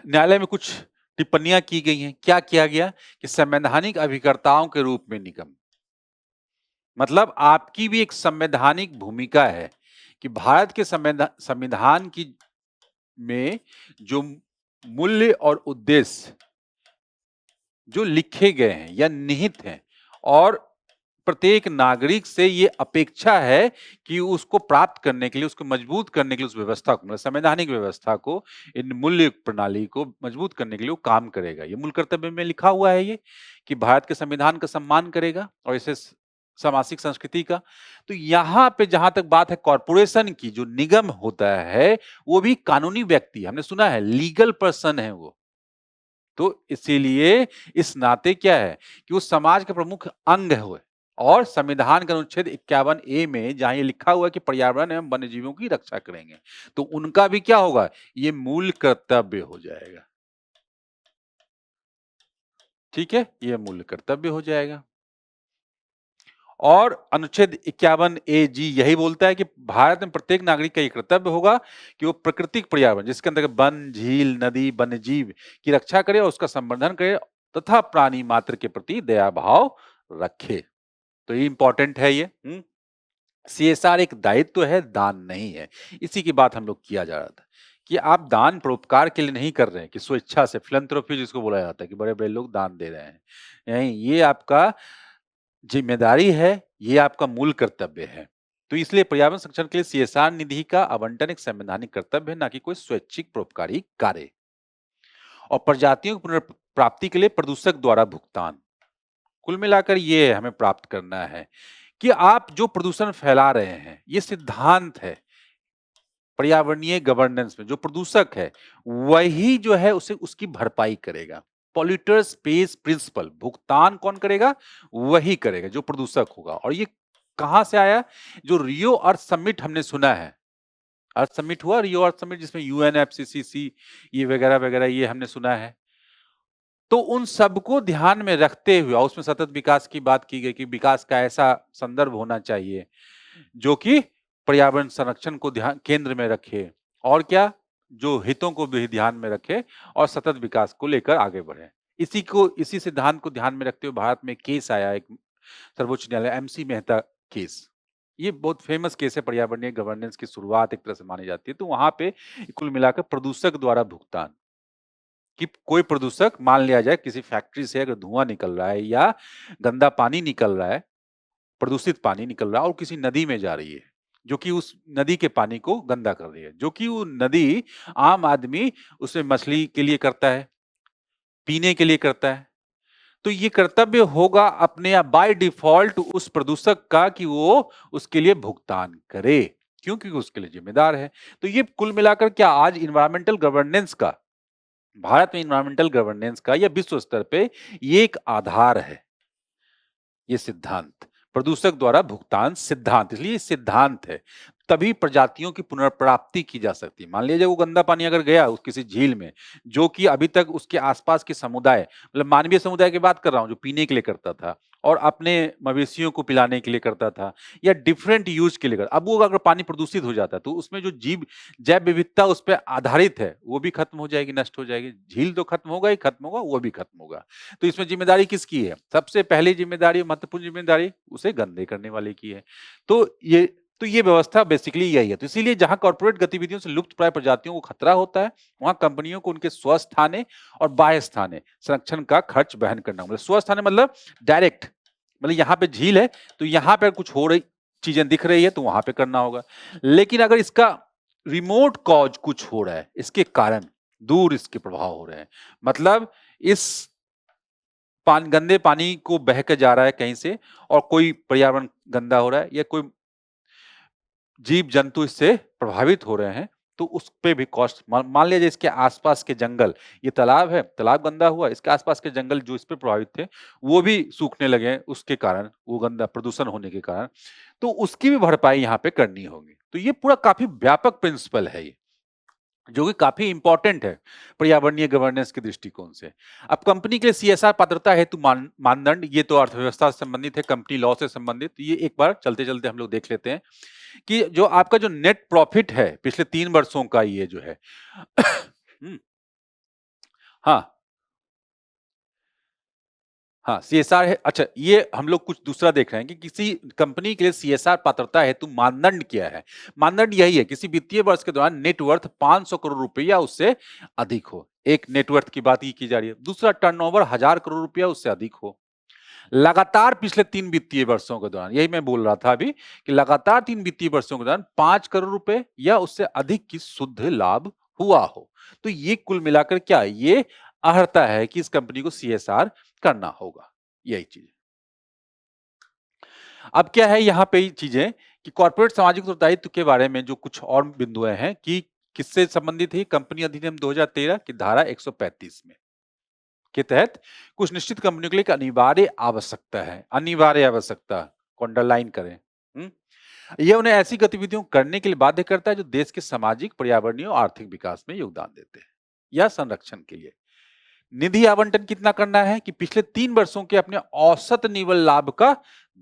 न्यायालय में कुछ टिप्पणियां की गई हैं। क्या किया गया कि संवैधानिक अभिकर्ताओं के रूप में निगम, मतलब आपकी भी एक संवैधानिक भूमिका है कि भारत के संविधान की में जो मूल्य और उद्देश्य जो लिखे गए हैं या निहित हैं और प्रत्येक नागरिक से ये अपेक्षा है कि उसको प्राप्त करने के लिए, उसको मजबूत करने के लिए उस व्यवस्था को, मतलब संवैधानिक व्यवस्था को, इन मूल्य प्रणाली को मजबूत करने के लिए वो काम करेगा। ये मूल कर्तव्य में लिखा हुआ है ये कि भारत के संविधान का सम्मान करेगा और इसे सामाजिक संस्कृति का। तो यहाँ पे जहां तक बात है कॉर्पोरेशन की, जो निगम होता है वो भी कानूनी व्यक्ति, हमने सुना है लीगल पर्सन है वो। तो इसीलिए इस नाते क्या है कि वो समाज के प्रमुख अंग हुए और संविधान के अनुच्छेद 51 ए में जहां ये लिखा हुआ है कि पर्यावरण एवं वन्यजीवों की रक्षा करेंगे, तो उनका भी क्या होगा, ये मूल कर्तव्य हो जाएगा। ठीक है, ये मूल कर्तव्य हो जाएगा। और अनुच्छेद 51 ए जी यही बोलता है कि भारत में प्रत्येक नागरिक का ये कर्तव्य होगा कि वो प्राकृतिक पर्यावरण जिसके अंदर वन, झील, नदी, वन्यजीव की रक्षा करे और उसका संवर्धन करे तथा प्राणी मात्र के प्रति दया भाव रखे। तो ये इंपॉर्टेंट है ये। सीएसआर एक दायित्व है, दान नहीं है। इसी की बात हम लोग किया जा रहा था कि आप दान परोपकार के लिए नहीं कर रहे हैं कि स्वेच्छा से, फिलैंथ्रोपी जिसको बोला जाता है कि बड़े-बड़े लोग दान दे रहे हैं। नहीं, ये आपका जिम्मेदारी है, ये आपका मूल कर्तव्य है। तो इसलिए पर्यावरण संरक्षण के लिए सीएसआर निधि का आवंटन एक संवैधानिक कर्तव्य है, ना कि कोई स्वैच्छिक परोपकारी कार्य। और प्रजातियों की पुनर्प्राप्ति के लिए प्रदूषक द्वारा भुगतान। कुल मिलाकर ये हमें प्राप्त करना है कि आप जो प्रदूषण फैला रहे हैं, ये सिद्धांत है पर्यावरणीय गवर्नेंस में, जो प्रदूषक है वही जो है उसे उसकी भरपाई करेगा। पॉल्यूटर्स पेज प्रिंसिपल, भुगतान कौन करेगा, वही करेगा जो प्रदूषक होगा। और ये कहां से आया, जो रियो अर्थ समिट हमने सुना है, अर्थ समिट हुआ, रियो अर्थ समिट जिसमें यूएनएफसीसीसी ये वगैरह वगैरह ये हमने सुना है। तो उन सबको ध्यान में रखते हुए उसमें सतत विकास की बात की गई कि विकास का ऐसा संदर्भ होना चाहिए जो कि पर्यावरण संरक्षण को ध्यान केंद्र में रखे और क्या, जो हितों को भी ध्यान में रखे और सतत विकास को लेकर आगे बढ़े। इसी सिद्धांत को ध्यान में रखते हुए भारत में केस आया एक सर्वोच्च न्यायालय एमसी मेहता केस। ये बहुत फेमस केस है, पर्यावरणीय गवर्नेंस की शुरुआत एक तरह से मानी जाती है। तो वहां पे कुल मिलाकर प्रदूषक द्वारा भुगतान, कि कोई प्रदूषक मान लिया जाए किसी फैक्ट्री से अगर धुआं निकल रहा है या गंदा पानी निकल रहा है प्रदूषित पानी निकल रहा है और किसी नदी में जा रही है, जो कि उस नदी के पानी को गंदा कर रही है, जो कि वो नदी आम आदमी उसमें मछली के लिए करता है, पीने के लिए करता है। तो ये कर्तव्य होगा अपने आप बाय डिफॉल्ट उस प्रदूषक का कि वो उसके लिए भुगतान करे, क्यों? क्योंकि उसके लिए जिम्मेदार है। तो ये कुल मिलाकर क्या आज इन्वायरमेंटल गवर्नेंस का, भारत में इन्वायरमेंटल गवर्नेंस का या विश्व स्तर पे ये एक आधार है, ये सिद्धांत प्रदूषक द्वारा भुगतान सिद्धांत, इसलिए सिद्धांत है, तभी प्रजातियों की पुनर्प्राप्ति की जा सकती है। मान लीजिए वो गंदा पानी अगर गया उस किसी झील में, जो कि अभी तक उसके आसपास के समुदाय, मतलब मानवीय समुदाय की बात कर रहा हूं, जो पीने के लिए करता था और अपने मवेशियों को पिलाने के लिए करता था या डिफरेंट यूज के लिए करता, अब वो अगर पानी प्रदूषित हो जाता है तो उसमें जो जैव विविधता उस पर आधारित है वो भी खत्म हो जाएगी, नष्ट हो जाएगी। झील तो खत्म होगा ही खत्म होगा, वो भी खत्म होगा। तो इसमें जिम्मेदारी किसकी है? सबसे पहली जिम्मेदारी, महत्वपूर्ण जिम्मेदारी उसे गंदे करने वाले की है। तो ये व्यवस्था बेसिकली यही है। तो इसीलिए जहां कॉर्पोरेट गतिविधियों से लुप्त प्राय प्रजातियों को खतरा होता है, वहां कंपनियों को उनके स्वस्थाने और बाह्य स्थाने संरक्षण का खर्च वहन करना, मतलब स्वस्थाने मतलब डायरेक्ट, मतलब यहाँ पे झील है तो यहाँ पे कुछ हो रही चीजें दिख रही है तो वहां पे करना होगा। लेकिन अगर इसका रिमोट कॉज कुछ हो रहा है, इसके कारण दूर इसके प्रभाव हो रहे हैं, मतलब इस गंदे पानी को बह के जा रहा है कहीं से और कोई पर्यावरण गंदा हो रहा है या कोई जीव जंतु इससे प्रभावित हो रहे हैं, तो उस पे भी कॉस्ट, मान लीजिए इसके आसपास के जंगल, ये तालाब है, तालाब गंदा हुआ, इसके आसपास के जंगल जो इस पे प्रभावित थे वो भी सूखने लगे उसके कारण, वो गंदा प्रदूषण होने के कारण, तो उसकी भी भरपाई यहाँ पे करनी होगी। तो ये पूरा काफी व्यापक प्रिंसिपल है ये, जो कि काफी इंपॉर्टेंट है पर्यावरणीय गवर्नेंस के दृष्टिकोण से। अब कंपनी के लिए सीएसआर पात्रता हेतु मानदंड, ये तो अर्थव्यवस्था से संबंधित है, कंपनी लॉ से संबंधित, ये एक बार चलते चलते हम लोग देख लेते हैं कि जो आपका जो नेट प्रॉफिट है पिछले 3 वर्षों का, ये जो है हाँ हाँ, सीएसआर है। अच्छा, ये हम लोग कुछ दूसरा देख रहे हैं कि किसी कंपनी के लिए सीएसआर पात्रता हेतु मानदंड क्या है। मानदंड यही है, किसी वित्तीय वर्ष के दौरान नेटवर्थ 500 करोड़ रुपया उससे अधिक हो। एक नेटवर्थ की बात की जा रही है। दूसरा, टर्नओवर 1000 करोड़ रुपया उससे अधिक हो। लगातार पिछले 3 वित्तीय वर्षों के दौरान, यही मैं बोल रहा था अभी कि लगातार 3 वित्तीय वर्षों के दौरान 5 करोड़ रुपए या उससे अधिक की शुद्ध लाभ हुआ हो। तो ये कुल मिलाकर क्या, ये अर्हता है कि इस कंपनी को सीएसआर करना होगा, यही चीज। अब क्या है यहाँ पे चीजें कि कॉर्पोरेट सामाजिक उत्तरदायित्व के बारे में जो कुछ और बिंदुएं हैं कि किससे संबंधित है, कंपनी अधिनियम 2013 की धारा 135 में के तहत कुछ निश्चित कंपनियों के लिए एक अनिवार्य आवश्यकता है, अनिवार्य आवश्यकता को अंडरलाइन करें। यह उन्हें ऐसी गतिविधियों करने के लिए बाध्य करता है जो देश के सामाजिक, पर्यावरणीय और आर्थिक विकास में योगदान देते हैं या संरक्षण के लिए। निधि आवंटन कितना करना है कि पिछले 3 वर्षों के अपने औसत निवल लाभ का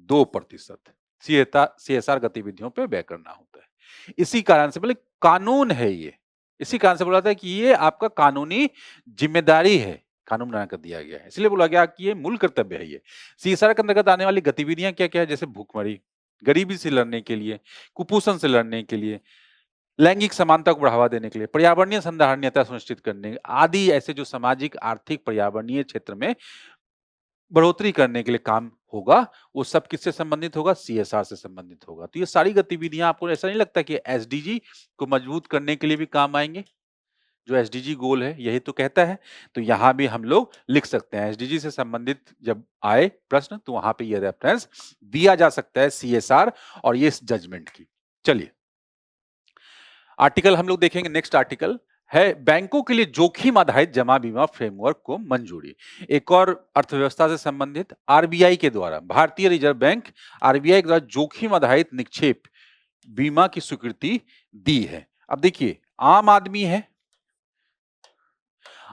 2% सीएसआर गतिविधियों पे व्यय करना होता है। इसी कारण से बोले कानून है ये, इसी कारण से बोला था कि ये आपका कानूनी जिम्मेदारी है, कानून बना कर दिया गया है, इसलिए बोला गया कि ये मूल कर्तव्य है। ये सीएसआर के अंतर्गत आने वाली गतिविधियां क्या क्या है, जैसे भूखमरी, गरीबी से लड़ने के लिए, कुपोषण से लड़ने के लिए, लैंगिक समानता को बढ़ावा देने के लिए, पर्यावरणीय संधारणीयता सुनिश्चित करने आदि, ऐसे जो सामाजिक, आर्थिक, पर्यावरणीय क्षेत्र में बढ़ोतरी करने के लिए काम होगा, वो सब किससे संबंधित होगा? सीएसआर से संबंधित होगा। तो ये सारी गतिविधियां आपको ऐसा नहीं लगता कि एसडीजी को मजबूत करने के लिए भी काम आएंगे? जो एसडीजी गोल है यही तो कहता है, तो यहां भी हम लोग लिख सकते हैं एसडीजी से संबंधित जब आए प्रश्न तो वहां पे ये रेफरेंस दिया जा सकता है सीएसआर और ये इस जजमेंट की। चलिए आर्टिकल हम लोग देखेंगे, नेक्स्ट आर्टिकल है बैंकों के लिए जोखिम आधारित जमा बीमा फ्रेमवर्क को मंजूरी। एक और अर्थव्यवस्था से संबंधित, आरबीआई के द्वारा, भारतीय रिजर्व बैंक आरबीआई के द्वारा जोखिम आधारित निक्षेप बीमा की स्वीकृति दी है। अब देखिए आम आदमी है,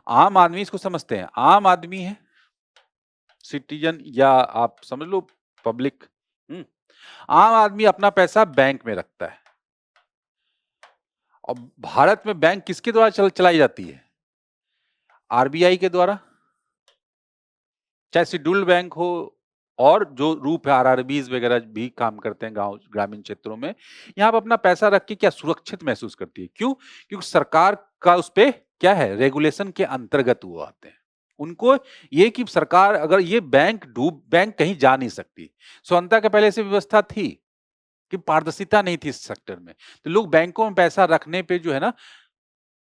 आम आदमी इसको समझते हैं, आम आदमी है, सिटीजन या आप समझ लो पब्लिक। आम आदमी अपना पैसा बैंक में रखता है और भारत में बैंक किसके द्वारा चलाई जाती है? आरबीआई के द्वारा, चाहे शेड्यूल्ड बैंक हो और जो रूप है आरआरबीज वगैरह भी काम करते हैं गांव ग्रामीण क्षेत्रों में। यहां पर अपना पैसा रख के क्या सुरक्षित महसूस करती है, क्यों? क्योंकि सरकार का उस पे क्या है, रेगुलेशन के अंतर्गत वो आते हैं। उनको ये कि सरकार अगर ये बैंक कहीं जा नहीं सकती। स्वतंत्रता के पहले से व्यवस्था थी कि पारदर्शिता नहीं थी इस सेक्टर में। तो लोग बैंकों में पैसा रखने पे जो है ना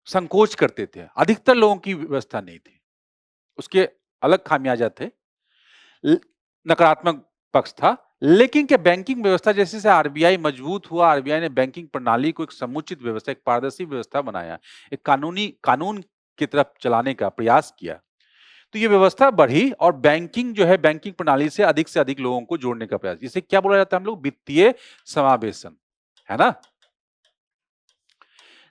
संकोच करते थे। अधिकतर लोगों की व्यवस्था नहीं थी। उसके अलग खामियाजा थे। ल नकारात्मक पक्ष था। लेकिन क्या बैंकिंग व्यवस्था जैसे से आरबीआई मजबूत हुआ, आरबीआई ने बैंकिंग प्रणाली को एक समुचित व्यवस्था, एक पारदर्शी व्यवस्था बनाया, एक कानून की तरफ चलाने का प्रयास किया। तो ये व्यवस्था बढ़ी और बैंकिंग जो है, बैंकिंग प्रणाली से अधिक लोगों को जोड़ने का प्रयास। इसे क्या बोला जाता है हम लोग? वित्तीय समावेशन, है ना?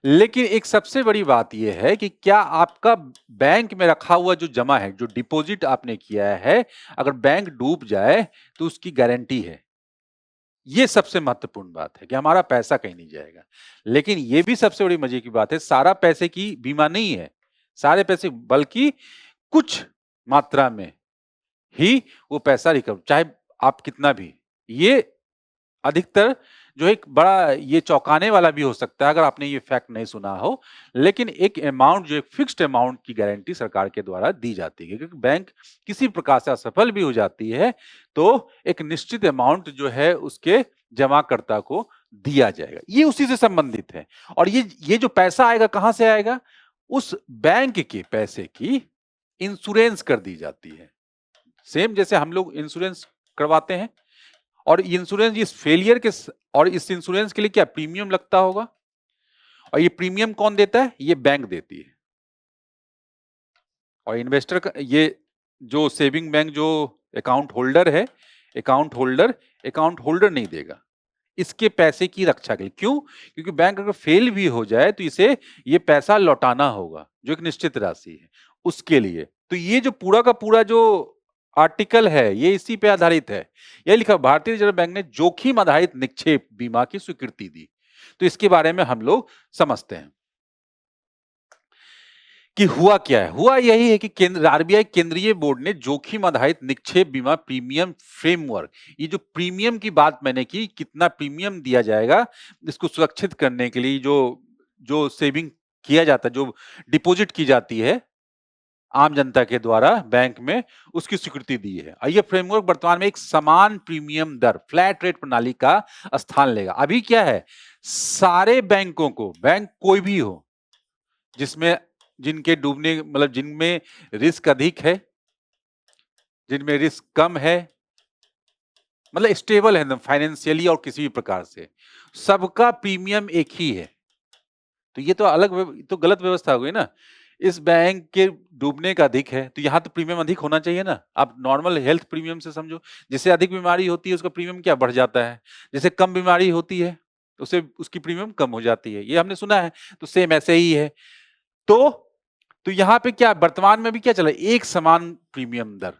लेकिन एक सबसे बड़ी बात यह है कि क्या आपका बैंक में रखा हुआ जो जमा है, जो डिपॉजिट आपने किया है, अगर बैंक डूब जाए तो उसकी गारंटी है। ये सबसे महत्वपूर्ण बात है कि हमारा पैसा कहीं नहीं जाएगा। लेकिन ये भी सबसे बड़ी मजे की बात है, सारा पैसे की बीमा नहीं है। सारे पैसे बल्कि कुछ मात्रा में ही वो पैसा रिकवर, चाहे आप कितना भी। ये अधिकतर जो एक बड़ा ये चौंकाने वाला भी हो सकता है अगर आपने ये फैक्ट नहीं सुना हो, लेकिन एक अमाउंट जो एक फिक्स्ड अमाउंट की गारंटी सरकार के द्वारा दी जाती है, क्योंकि बैंक किसी प्रकार से असफल भी हो जाती है तो एक निश्चित अमाउंट जो है उसके जमाकर्ता को दिया जाएगा। ये उसी से संबंधित है। और ये जो पैसा आएगा कहां से आएगा? उस बैंक के पैसे की इंश्योरेंस कर दी जाती है। सेम जैसे हम लोग इंश्योरेंस करवाते हैं, और इंश्योरेंस इस फेलियर के और इस इंश्योरेंस के लिए क्या प्रीमियम लगता होगा? और ये प्रीमियम कौन देता है? ये बैंक देती है। और इन्वेस्टर का ये जो सेविंग बैंक जो अकाउंट होल्डर है, अकाउंट होल्डर नहीं देगा इसके पैसे की रक्षा के लिए। क्यों? क्योंकि बैंक अगर फेल भी हो जाए तो इसे ये पैसा लौटाना होगा, जो एक निश्चित राशि है उसके लिए। तो ये जो पूरा का पूरा जो आर्टिकल है ये इसी पे आधारित है। यह लिखा, भारतीय रिजर्व बैंक ने जोखिम आधारित निक्षेप बीमा की स्वीकृति दी। तो इसके बारे में हम लोग समझते हैं कि हुआ क्या है। हुआ यही है कि आरबीआई केंद्रीय बोर्ड ने जोखिम आधारित निक्षेप बीमा प्रीमियम फ्रेमवर्क, ये जो प्रीमियम की बात मैंने की, कितना प्रीमियम दिया जाएगा इसको सुरक्षित करने के लिए, जो जो सेविंग किया जाता है, जो डिपॉजिट की जाती है आम जनता के द्वारा बैंक में, उसकी स्वीकृति दी है। और यह फ्रेमवर्क वर्तमान में एक समान प्रीमियम दर, फ्लैट रेट प्रणाली का स्थान लेगा। अभी क्या है, सारे बैंकों को, बैंक कोई भी हो जिसमें जिनके डूबने मतलब जिनमें रिस्क अधिक है, जिनमें रिस्क कम है, मतलब स्टेबल है फाइनेंशियली और किसी भी प्रकार से, सबका प्रीमियम एक ही है। तो ये तो तो गलत व्यवस्था हो गई ना। इस बैंक के डूबने का अधिक है तो यहाँ तो प्रीमियम अधिक होना चाहिए ना। आप नॉर्मल हेल्थ प्रीमियम से समझो, जिससे अधिक बीमारी होती है उसका प्रीमियम क्या बढ़ जाता है, जैसे कम बीमारी होती है उसे उसकी प्रीमियम कम हो जाती है, ये हमने सुना है। तो सेम ऐसे ही है। तो यहाँ पे क्या वर्तमान में भी क्या चला, एक समान प्रीमियम दर,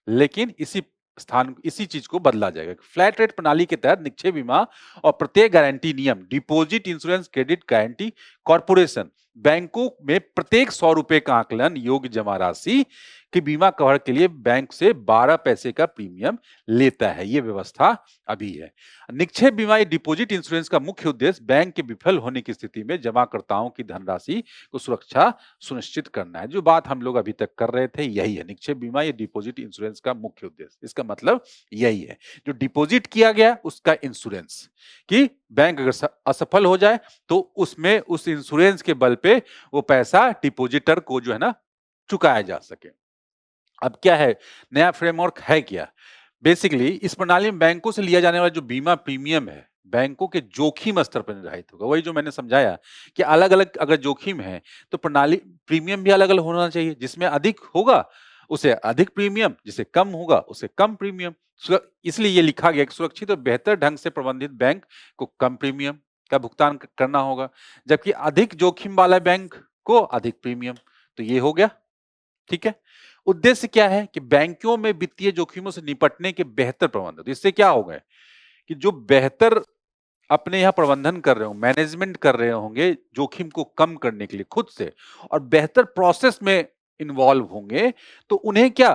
लेकिन इसी चीज को बदला जाएगा। फ्लैट रेट प्रणाली के तहत निक्षेप बीमा और प्रत्येक गारंटी नियम, deposit insurance credit guarantee corporation बैंकों में प्रत्येक 100 रुपए का आकलन योग्य जमा राशि कि बीमा कवर के लिए बैंक से 12 पैसे का प्रीमियम लेता है। यह व्यवस्था अभी है। निक्षेप बीमा या डिपॉजिट इंश्योरेंस का मुख्य उद्देश्य बैंक के विफल होने की स्थिति में जमाकर्ताओं की धनराशि को सुरक्षा सुनिश्चित करना है। जो बात हम लोग अभी तक कर रहे थे यही है, निक्षेप बीमा या डिपॉजिट इंश्योरेंस का मुख्य उद्देश्य। इसका मतलब यही है, जो डिपॉजिट किया गया उसका इंश्योरेंस, कि बैंक अगर असफल हो जाए तो उसमें उस इंश्योरेंस के बल पे वो पैसा डिपॉजिटर को जो है ना चुकाया जा सके। अब क्या है, नया फ्रेमवर्क है क्या? बेसिकली इस प्रणाली में बैंकों से लिया जाने वाला जो बीमा प्रीमियम है बैंकों के जोखिम स्तर पर निर्धारित होगा। वही जो मैंने समझाया कि अलग अलग अगर जोखिम है तो प्रणाली प्रीमियम भी अलग अलग होना चाहिए। जिसमें अधिक होगा उसे अधिक प्रीमियम, जिसे कम होगा उसे कम प्रीमियम। इसलिए ये लिखा गया कि सुरक्षित और बेहतर ढंग से प्रबंधित बैंक को कम प्रीमियम का भुगतान करना होगा, जबकि अधिक जोखिम वाला बैंक को अधिक प्रीमियम। तो ये हो गया, ठीक है। उद्देश्य क्या है कि बैंकों में वित्तीय जोखिमों से निपटने के बेहतर प्रबंधन। इससे क्या होगा कि जो बेहतर अपने यहां प्रबंधन कर रहे हो, मैनेजमेंट कर रहे होंगे जोखिम को कम करने के लिए खुद से, और बेहतर प्रोसेस में इन्वॉल्व होंगे, तो उन्हें क्या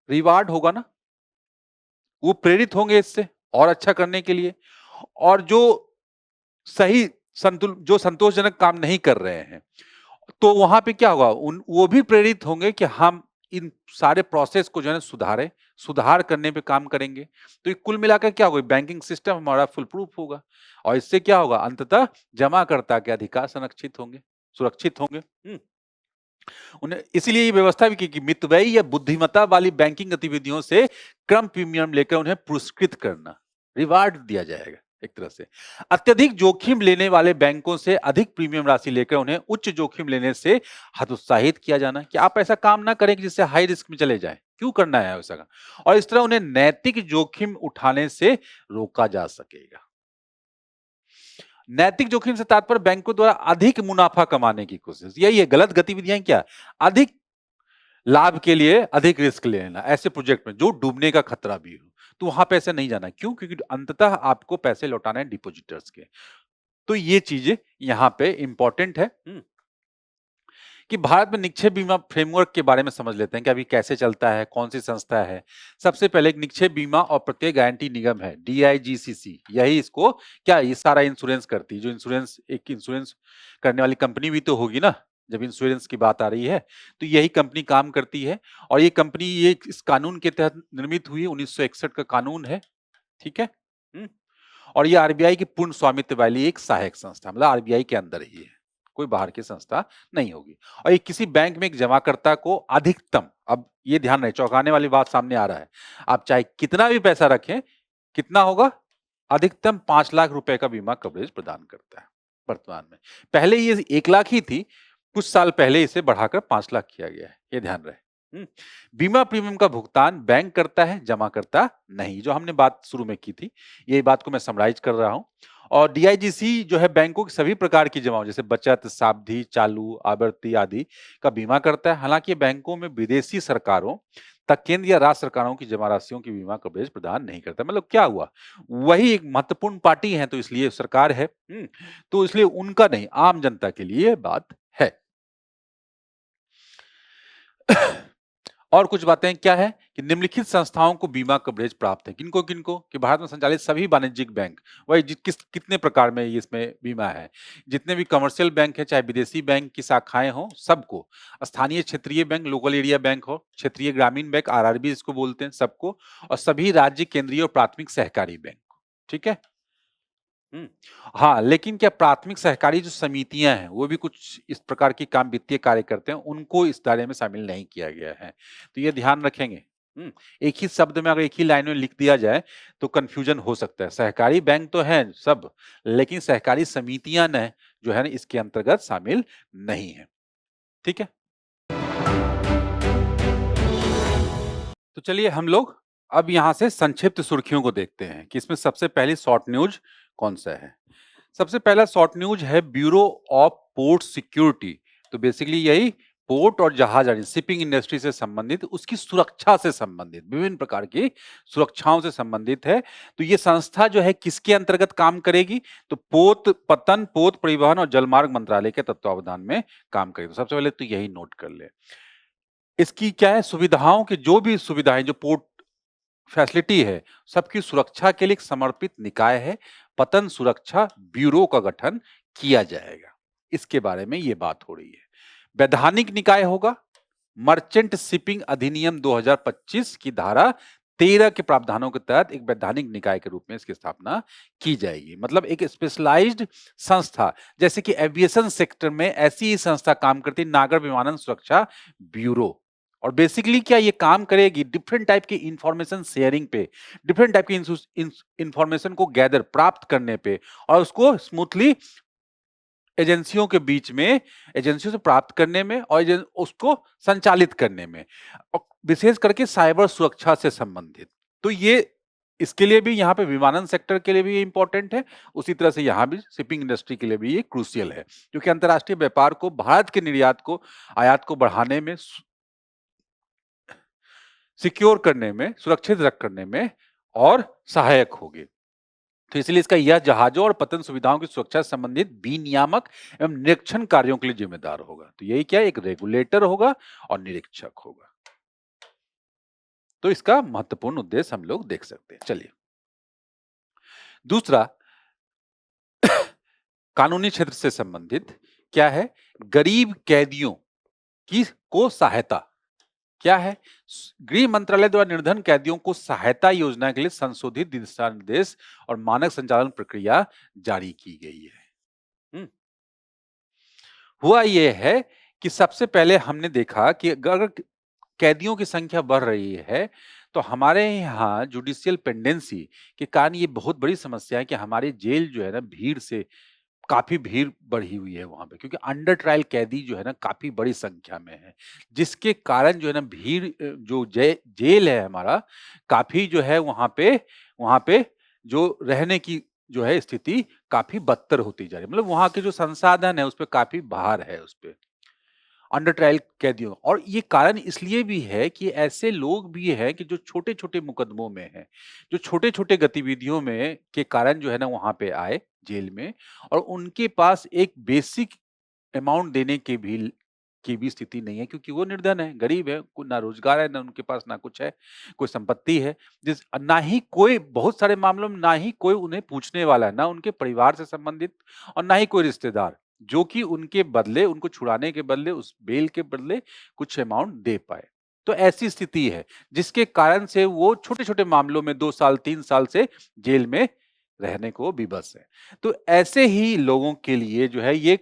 रिवार्ड होगा ना, वो प्रेरित होंगे इससे और अच्छा करने के लिए। और जो सही जो संतोषजनक काम नहीं कर रहे हैं तो वहां पे क्या होगा, वो भी प्रेरित होंगे कि हम इन सारे प्रोसेस को जो है ना सुधार करने पे काम करेंगे। तो ये कुल मिलाकर क्या होगा, बैंकिंग सिस्टम हमारा फुल प्रूफ होगा और इससे क्या होगा, अंततः जमाकर्ता के अधिकार संरक्षित होंगे, सुरक्षित होंगे। उन्हें इसीलिए ये व्यवस्था भी की कि मितव्ययी या बुद्धिमत्ता वाली बैंकिंग गतिविधियों से कम प्रीमियम लेकर उन्हें पुरस्कृत करना, रिवार्ड दिया जाएगा एक तरह से। अत्यधिक जोखिम लेने वाले बैंकों से अधिक प्रीमियम राशि लेकर उन्हें उच्च जोखिम लेने से हतोत्साहित किया जाना कि आप ऐसा काम ना करें कि जिससे हाई रिस्क में चले जाएं, क्यों करना है ऐसा काम, और इस तरह उन्हें नैतिक जोखिम उठाने से रोका जा सकेगा। नैतिक जोखिम से तात्पर्य बैंकों द्वारा अधिक मुनाफा कमाने की कोशिश, यही है। गलत गतिविधियां क्या, अधिक लाभ के लिए अधिक रिस्क लेना, ऐसे प्रोजेक्ट में जो डूबने का खतरा भी हो, तो वहां पैसे नहीं जाना। क्यों? क्योंकि अंततः आपको पैसे लौटाने हैं डिपॉजिटर्स के। तो ये चीजें यहां पे इंपॉर्टेंट है कि भारत में निक्षेप बीमा फ्रेमवर्क के बारे में समझ लेते हैं कि अभी कैसे चलता है, कौन सी संस्था है। सबसे पहले एक निक्षेप बीमा और प्रत्यय गारंटी निगम है, DIGCC। यही इसको क्या, ये सारा इंश्योरेंस करती है। जो इंश्योरेंस, एक इंश्योरेंस करने वाली कंपनी भी तो होगी ना, जब इंश्योरेंस की बात आ रही है तो यही कंपनी काम करती है। और ये कंपनी ये इस कानून के तहत निर्मित हुई, 1961 का कानून है, ठीक है। और ये RBI की पूर्ण स्वामित्व वाली एक सहायक संस्था, मतलब RBI के अंदर ही है, कोई बाहर की संस्था नहीं होगी। और ये किसी बैंक में एक जमाकर्ता को अधिकतम, अब ये ध्यान रहे, चौंकाने वाली बात सामने आ रहा है, आप चाहे कितना भी पैसा रखें, कितना होगा, अधिकतम 5 लाख रुपए का बीमा कवरेज प्रदान करता है वर्तमान में। पहले ये 1 लाख ही थी, कुछ साल पहले इसे बढ़ाकर 5 लाख किया गया है, ये ध्यान रहे। बीमा प्रीमियम का भुगतान बैंक करता है, जमा करता नहीं, जो हमने बात शुरू में की थी, ये बात को मैं समराइज कर रहा हूं। और DIGC जो है बैंकों की सभी प्रकार की जमाओं जैसे बचत, सावधि, चालू, आवर्ती आदि का बीमा करता है। हालांकि ये बैंकों में विदेशी सरकारों तक केंद्र या राज्य सरकारों की जमा राशियों की बीमा कवरेज प्रदान नहीं करता। मतलब क्या हुआ, वही एक महत्वपूर्ण पार्टी है तो इसलिए सरकार है, तो इसलिए उनका नहीं, आम जनता के लिए बात है। और कुछ बातें क्या है कि निम्नलिखित संस्थाओं को बीमा कवरेज प्राप्त है। किनको किनको, कि भारत में संचालित सभी वाणिज्यिक बैंक, वही कितने प्रकार में इसमें बीमा है, जितने भी कमर्शियल बैंक है, चाहे विदेशी बैंक की शाखाएं हो, सबको, स्थानीय क्षेत्रीय बैंक, लोकल एरिया बैंक हो, क्षेत्रीय ग्रामीण बैंक, RRB इसको बोलते हैं, सबको, और सभी राज्य, केंद्रीय और प्राथमिक सहकारी बैंक, ठीक है। हाँ, लेकिन क्या प्राथमिक सहकारी जो समितियां हैं वो भी कुछ इस प्रकार की काम वित्तीय कार्य करते हैं, उनको इस दायरे में शामिल नहीं किया गया है, तो ये ध्यान रखेंगे। एक ही शब्द में अगर एक ही लाइन में लिख दिया जाए तो कंफ्यूजन हो सकता है। सहकारी बैंक तो है सब, लेकिन सहकारी समितियां न जो है ना इसके अंतर्गत शामिल नहीं है, ठीक है। तो चलिए हम लोग अब यहां से संक्षिप्त सुर्खियों को देखते हैं कि इसमें सबसे पहली शॉर्ट न्यूज कौन सा है। सबसे पहला शॉर्ट न्यूज है ब्यूरो ऑफ पोर्ट सिक्योरिटी। तो बेसिकली यही पोर्ट और जहाज शिपिंग इंडस्ट्री से संबंधित, उसकी सुरक्षा से संबंधित, विभिन्न प्रकार की सुरक्षाओं से संबंधित है। तो ये संस्था जो है किसके अंतर्गत काम करेगी, तो पोत परिवहन और जलमार्ग मंत्रालय के तत्वावधान में काम करेगी। तो सबसे पहले तो यही नोट कर ले। इसकी क्या है, सुविधाओं की जो भी सुविधाएं, जो पोर्ट फैसिलिटी है, सबकी सुरक्षा के लिए एक समर्पित निकाय है, पतन सुरक्षा ब्यूरो का गठन किया जाएगा। इसके बारे में ये बात हो रही है। वैधानिक निकाय होगा, मर्चेंट शिपिंग अधिनियम 2025 की धारा 13 के प्रावधानों के तहत एक वैधानिक निकाय के रूप में इसकी स्थापना की जाएगी। मतलब एक स्पेशलाइज्ड संस्था, जैसे कि एविएशन सेक्टर में ऐसी ही संस्था काम करती है, नागर विमानन सुरक्षा ब्यूरो। और बेसिकली क्या ये काम करेगी, डिफरेंट टाइप की इंफॉर्मेशन शेयरिंग पे, डिफरेंट टाइप की इंफॉर्मेशन को गैदर प्राप्त करने पे, और उसको स्मूथली एजेंसियों के बीच में, एजेंसियों से प्राप्त करने में और उसको संचालित करने में, और विशेष करके साइबर सुरक्षा से संबंधित। तो ये इसके लिए भी यहाँ पे विमानन सेक्टर के लिए भी इंपॉर्टेंट है, उसी तरह से यहाँ भी शिपिंग इंडस्ट्री के लिए भी ये क्रूशियल है, क्योंकि अंतर्राष्ट्रीय व्यापार को, भारत के निर्यात को, आयात को बढ़ाने में, सिक्योर करने में, सुरक्षित रख करने में और सहायक होगी। तो इसलिए इसका यह जहाजों और पतन सुविधाओं की सुरक्षा से संबंधित विनियामक एवं निरीक्षण कार्यों के लिए जिम्मेदार होगा। तो यही क्या है, एक रेगुलेटर होगा और निरीक्षक होगा। तो इसका महत्वपूर्ण उद्देश्य हम लोग देख सकते हैं। चलिए दूसरा, कानूनी क्षेत्र से संबंधित क्या है, गरीब कैदियों की को सहायता क्या है? गृह मंत्रालय द्वारा निर्धन कैदियों को सहायता योजना के लिए संशोधित दिशा निर्देश और मानक संचालन प्रक्रिया जारी की गई है। हुआ ये है कि सबसे पहले हमने देखा कि अगर कैदियों की संख्या बढ़ रही है, तो हमारे यहाँ जुडिशियल पेंडेंसी के कारण ये बहुत बड़ी समस्या है कि हमारी जेल जो है ना भीड़ से काफ़ी भीड़ बढ़ी हुई है वहाँ पे, क्योंकि अंडर ट्रायल कैदी जो है ना काफ़ी बड़ी संख्या में है। जिसके कारण जो है ना भीड़ जो जेल है हमारा काफ़ी जो है वहाँ पे जो रहने की जो है स्थिति काफ़ी बदतर होती जा रही है। मतलब वहाँ के जो संसाधन है उसपे काफ़ी भार है उसपे। अंडर ट्रायल कैदियों, और ये कारण इसलिए भी है कि ऐसे लोग भी हैं कि जो छोटे-छोटे मुकदमों में हैं, जो छोटे-छोटे गतिविधियों में के कारण जो है ना वहाँ पे आए जेल में, और उनके पास एक बेसिक अमाउंट देने की भी स्थिति नहीं है, क्योंकि वो निर्धन है, गरीब है, को ना रोजगार है, ना उनके पास ना कुछ है, कोई संपत्ति है, ना ही कोई, बहुत सारे मामलों में ना ही कोई उन्हें पूछने वाला है, ना उनके परिवार से संबंधित और ना ही कोई रिश्तेदार, जो कि उनके बदले, उनको छुड़ाने के बदले, उस बेल के बदले कुछ अमाउंट दे पाए। तो ऐसी स्थिति है, जिसके कारण से वो छोटे-छोटे मामलों में 2 साल, 3 साल से जेल में रहने को विवश है। तो ऐसे ही लोगों के लिए जो है ये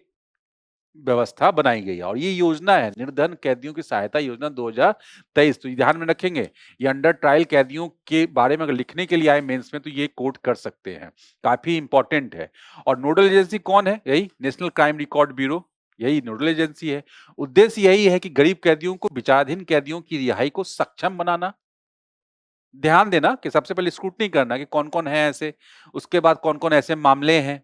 व्यवस्था बनाई गई है, और ये योजना है निर्धन कैदियों की सहायता योजना 2023। तो ये ध्यान में रखेंगे, ये अंडर ट्रायल कैदियों के बारे में अगर लिखने के लिए आए मेंस में तो ये कोट कर सकते हैं, काफी इंपॉर्टेंट है। और नोडल एजेंसी कौन है? यही नेशनल क्राइम रिकॉर्ड ब्यूरो, यही नोडल एजेंसी है। उद्देश्य यही है कि गरीब कैदियों को, विचाराधीन कैदियों की रिहाई को सक्षम बनाना। ध्यान देना कि सबसे पहले स्क्रूटनी करना कि कौन-कौन है ऐसे, उसके बाद कौन-कौन ऐसे मामले हैं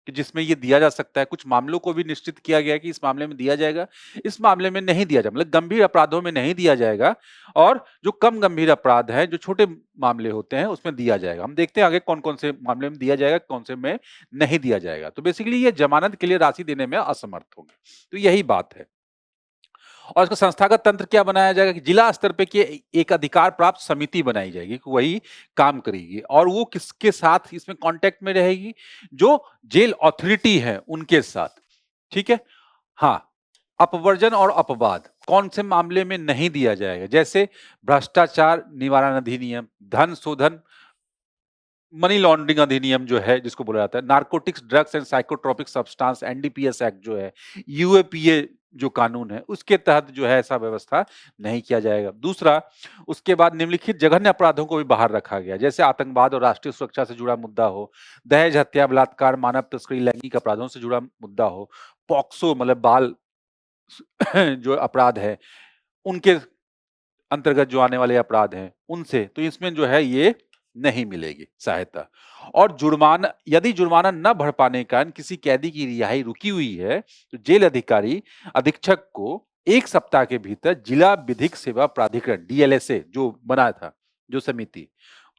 कि जिसमें ये दिया जा सकता है। कुछ मामलों को भी निश्चित किया गया है कि इस मामले में दिया जाएगा, इस मामले में नहीं दिया जाएगा, मतलब गंभीर अपराधों में नहीं दिया जाएगा, और जो कम गंभीर अपराध हैं, जो छोटे मामले होते हैं, उसमें दिया जाएगा। हम देखते हैं आगे कौन-कौन से मामले में दिया जाएगा, कौन से में नहीं दिया जाएगा। तो बेसिकली ये जमानत के लिए राशि देने में असमर्थ होंगे। तो यही बात है। और इसका संस्थागत तंत्र क्या बनाया जाएगा कि जिला स्तर पे की एक अधिकार प्राप्त समिति बनाई जाएगी, वही काम करेगी, और वो किसके साथ इसमें कांटेक्ट में रहेगी? जो जेल अथॉरिटी है उनके साथ। ठीक है? हाँ, अपवर्जन और अपवाद कौन से मामले में नहीं दिया जाएगा? जैसे भ्रष्टाचार निवारण अधिनियम, धन शोधन, मनी लॉन्ड्रिंग अधिनियम जो है जिसको बोला जाता है, narcotics drugs and psychotropic substance NDPS act जो है, यूएपीए जो कानून है उसके तहत जो है ऐसा व्यवस्था नहीं किया जाएगा। दूसरा, उसके बाद निम्नलिखित जघन्य अपराधों को भी बाहर रखा गया, जैसे आतंकवाद और राष्ट्रीय सुरक्षा से जुड़ा मुद्दा हो, दहेज हत्या, बलात्कार, मानव तस्करी, लैंगिक अपराधों से जुड़ा मुद्दा हो, पॉक्सो मतलब बाल जो अपराध है उनके अंतर्गत जो आने वाले अपराध हैं उनसे, तो इसमें जो है ये नहीं मिलेगी सहायता। और जुर्माना, यदि जुर्माना न भर पाने के कारण किसी कैदी की रिहाई रुकी हुई है, तो जेल अधिकारी अधीक्षक को 1 सप्ताह के भीतर जिला विधिक सेवा प्राधिकरण डीएलएसए जो बना था, जो समिति,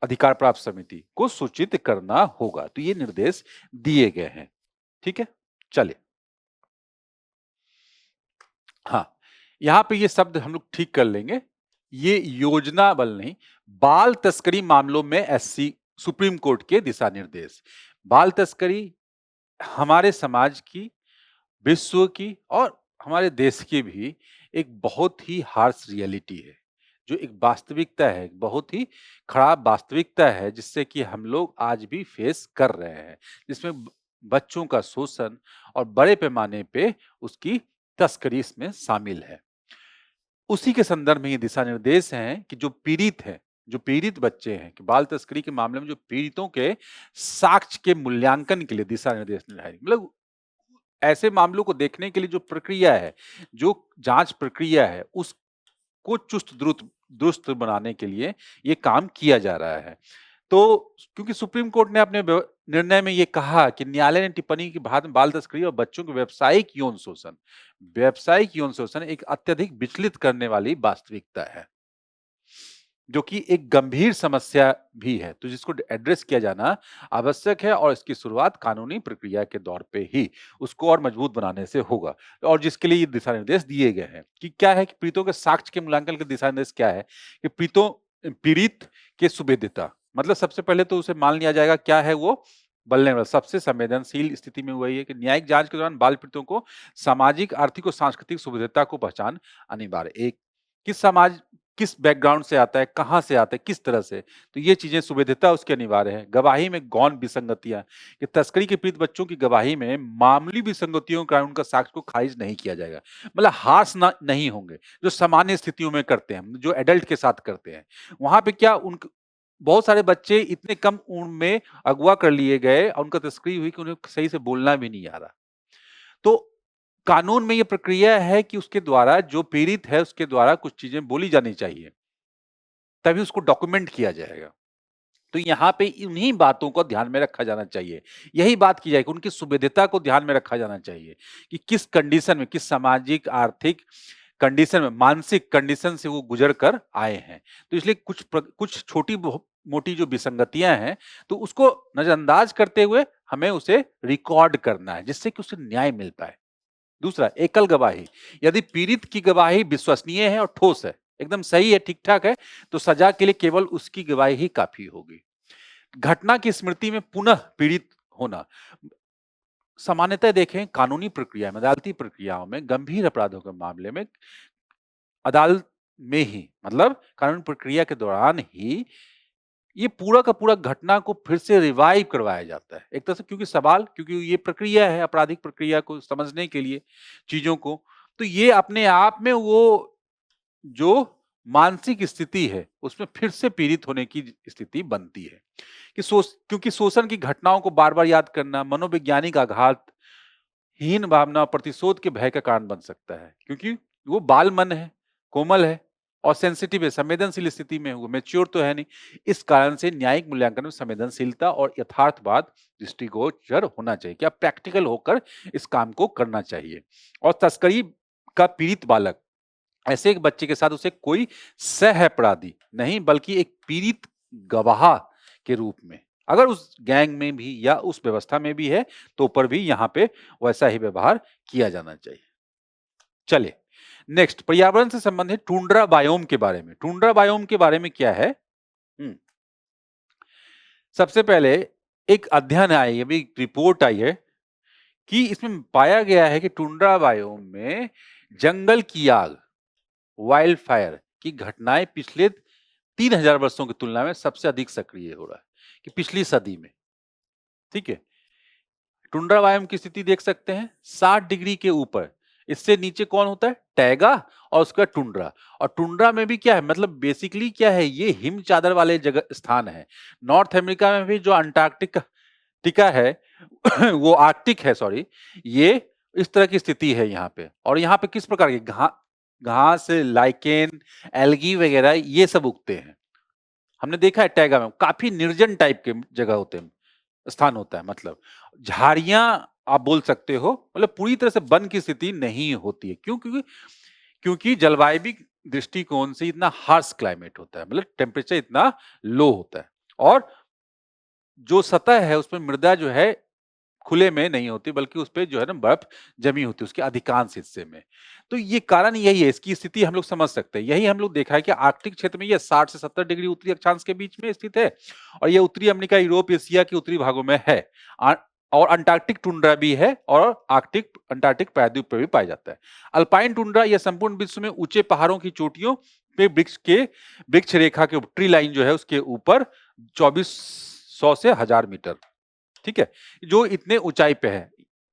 अधिकार प्राप्त समिति को सूचित करना होगा। तो ये निर्देश दिए गए हैं। ठीक है, चलिए। हाँ, यहाँ पे ये शब्द हम लोग ठीक कर लेंगे। ये योजना बल नहीं, बाल तस्करी मामलों में एससी सुप्रीम कोर्ट के दिशा निर्देश। बाल तस्करी हमारे समाज की, विश्व की और हमारे देश की भी एक बहुत ही हार्श रियलिटी है, जो एक वास्तविकता है, बहुत ही खराब वास्तविकता है, जिससे कि हम लोग आज भी फेस कर रहे हैं, जिसमें बच्चों का शोषण और बड़े पैमाने पे उसकी तस्करी इसमें शामिल है। उसी के संदर्भ में ये दिशा निर्देश हैं कि जो पीड़ित हैं, जो पीड़ित बच्चे हैं, कि बाल तस्करी के मामले में जो पीड़ितों के साक्ष्य के मूल्यांकन के लिए दिशा निर्देश निर्धारित, मतलब ऐसे मामलों को देखने के लिए जो प्रक्रिया है, जो जांच प्रक्रिया है, उसको चुस्त दुरुस्त बनाने के लिए ये काम किया जा रहा है। तो क्योंकि सुप्रीम कोर्ट ने अपने निर्णय में ये कहा कि न्यायालय ने टिप्पणी की बाद बाल तस्करी और बच्चों के व्यावसायिक यौन शोषण एक अत्यधिक विचलित करने वाली वास्तविकता है, जो कि एक गंभीर समस्या भी है, तो जिसको एड्रेस किया जाना आवश्यक है, और इसकी शुरुआत कानूनी प्रक्रिया के दौर पे ही उसको और मजबूत बनाने से होगा, और जिसके लिए ये दिशा निर्देश दिए गए हैं। कि क्या है कि पीड़ितों के साक्ष्य के मूल्यांकन के दिशा निर्देश क्या है कि पीड़ित के सुभेद्यता, मतलब सबसे पहले तो उसे मान लिया जाएगा क्या है वो बल्ले वाला, सबसे संवेदनशील स्थिति में वही है कि न्यायिक जांच के दौरान बाल पीड़ितों को सामाजिक, आर्थिक और सांस्कृतिक सुभेद्यता को पहचान अनिवार्य। एक, किस समाज किस बैकग्राउंड से आता है, कहाँ से आता है, किस तरह से, तो ये चीजें सुविधिता उसकी अनिवार्य है। गवाही में गौण विसंगतियां, कि तस्करी के पीड़ित बच्चों की गवाही में मामूली विसंगतियों के कारण उनका साक्ष्य को खारिज नहीं किया जाएगा। मतलब हार्श ना नहीं होंगे, जो सामान्य स्थितियों में करते हैं, जो एडल्ट के साथ करते हैं। वहां पे क्या उन बहुत सारे बच्चे इतने कम उम्र में अगवा कर लिए गए और उनका तस्करी हुई कि उन्हें सही से बोलना भी नहीं आ रहा। तो कानून में ये प्रक्रिया है कि उसके द्वारा जो पीड़ित है उसके द्वारा कुछ चीजें बोली जानी चाहिए, तभी उसको डॉक्यूमेंट किया जाएगा। तो यहाँ पे उन्हीं बातों को ध्यान में रखा जाना चाहिए। यही बात की जाएगी, उनकी सुविधता को ध्यान में रखा जाना चाहिए कि किस कंडीशन में, किस सामाजिक, आर्थिक कंडीशन में, मानसिक कंडीशन से वो गुजर कर आए हैं। तो इसलिए कुछ छोटी मोटी जो विसंगतियां हैं, तो उसको नजरअंदाज करते हुए हमें उसे रिकॉर्ड करना है, जिससे कि उसे न्याय मिल पाए। दूसरा, एकल गवाही। यदि पीड़ित की गवाही विश्वसनीय है और ठोस है, एकदम सही है, ठीक ठाक है, तो सजा के लिए केवल उसकी गवाही ही काफी होगी। घटना की स्मृति में पुनः पीड़ित होना। सामान्यतः देखें, कानूनी प्रक्रिया में, अदालती प्रक्रियाओं में, गंभीर अपराधों के मामले में अदालत में ही, मतलब कानूनी प्रक्रिया के दौरान ही ये पूरा का पूरा घटना को फिर से रिवाइव करवाया जाता है एक तरह से, क्योंकि ये प्रक्रिया है आपराधिक प्रक्रिया को समझने के लिए चीजों को। तो ये अपने आप में वो जो मानसिक स्थिति है उसमें फिर से पीड़ित होने की स्थिति बनती है कि क्योंकि शोषण की घटनाओं को बार बार याद करना मनोवैज्ञानिक आघात, हीन भावना, प्रतिशोध के भय का कारण बन सकता है, क्योंकि वो बाल मन है, कोमल है और सेंसिटिव है, संवेदनशील स्थिति में, वो मैच्योर तो है नहीं। इस कारण से न्यायिक मूल्यांकन में संवेदनशीलता और यथार्थवाद दृष्टिगोचर होना चाहिए, क्या प्रैक्टिकल होकर इस काम को करना चाहिए। और तस्करी का पीड़ित बालक, ऐसे एक बच्चे के साथ उसे कोई सह अपराधी नहीं बल्कि एक पीड़ित गवाह के रूप में, अगर उस गैंग में भी या उस व्यवस्था में भी है, तो पर भी यहाँ पे वैसा ही व्यवहार किया जाना चाहिए। चलिए नेक्स्ट, पर्यावरण से संबंधित टुंड्रा बायोम के बारे में। टुंड्रा बायोम के बारे में क्या है? सबसे पहले एक अध्ययन आई, अभी रिपोर्ट आई है कि इसमें पाया गया है कि टुंड्रा बायोम में जंगल की आग, वाइल्ड फायर की घटनाएं पिछले 3000 वर्षों की तुलना में सबसे अधिक सक्रिय हो रहा है, कि पिछली सदी में। ठीक है, टुंड्रा बायोम की स्थिति देख सकते हैं 60 डिग्री के ऊपर, इससे नीचे कौन होता है? टैगा और उसका टुंड्रा। और टुंड्रा में भी क्या है, मतलब बेसिकली क्या है, ये हिम चादर वाले जगह स्थान है। नॉर्थ अमेरिका में भी जो अंटार्कटिका टिका है वो आर्कटिक है, सॉरी, ये इस तरह की स्थिति है यहाँ पे। और यहाँ पे किस प्रकार की घास, लाइकेन, एल्गी वगैरह ये सब उगते हैं। हमने देखा है टैगा में काफी निर्जन टाइप के जगह होते हैं, स्थान होता है, मतलब झाड़ियां आप बोल सकते हो, मतलब पूरी तरह से वन की स्थिति नहीं होती है। क्यों? क्योंकि जलवायु दृष्टिकोण से इतना हार्श क्लाइमेट होता है, मतलब टेम्परेचर इतना लो होता है, और जो सतह है उसमें मृदा जो है खुले में नहीं होती, बल्कि उस पे जो है ना बर्फ जमी होती है उसके अधिकांश हिस्से में। तो ये कारण यही है, इसकी स्थिति हम लोग समझ सकते हैं। यही हम लोग देखा है कि आर्कटिक क्षेत्र में ये 60 से 70 डिग्री उत्तरी अक्षांश के बीच में स्थित है, और ये उत्तरी अमेरिका, यूरोप, एशिया के उत्तरी भागों में है। और अंटार्कटिक टुंड्रा भी है, और अंटार्कटिक प्रायद्वीप पर भी पाया जाता है। अल्पाइन टुंड्रा यह संपूर्ण विश्व में ऊंचे पहाड़ों की चोटियों पे वृक्ष रेखा के ट्री लाइन जो है उसके ऊपर 2400 से 1000 मीटर, ठीक है, जो इतने ऊंचाई पे है।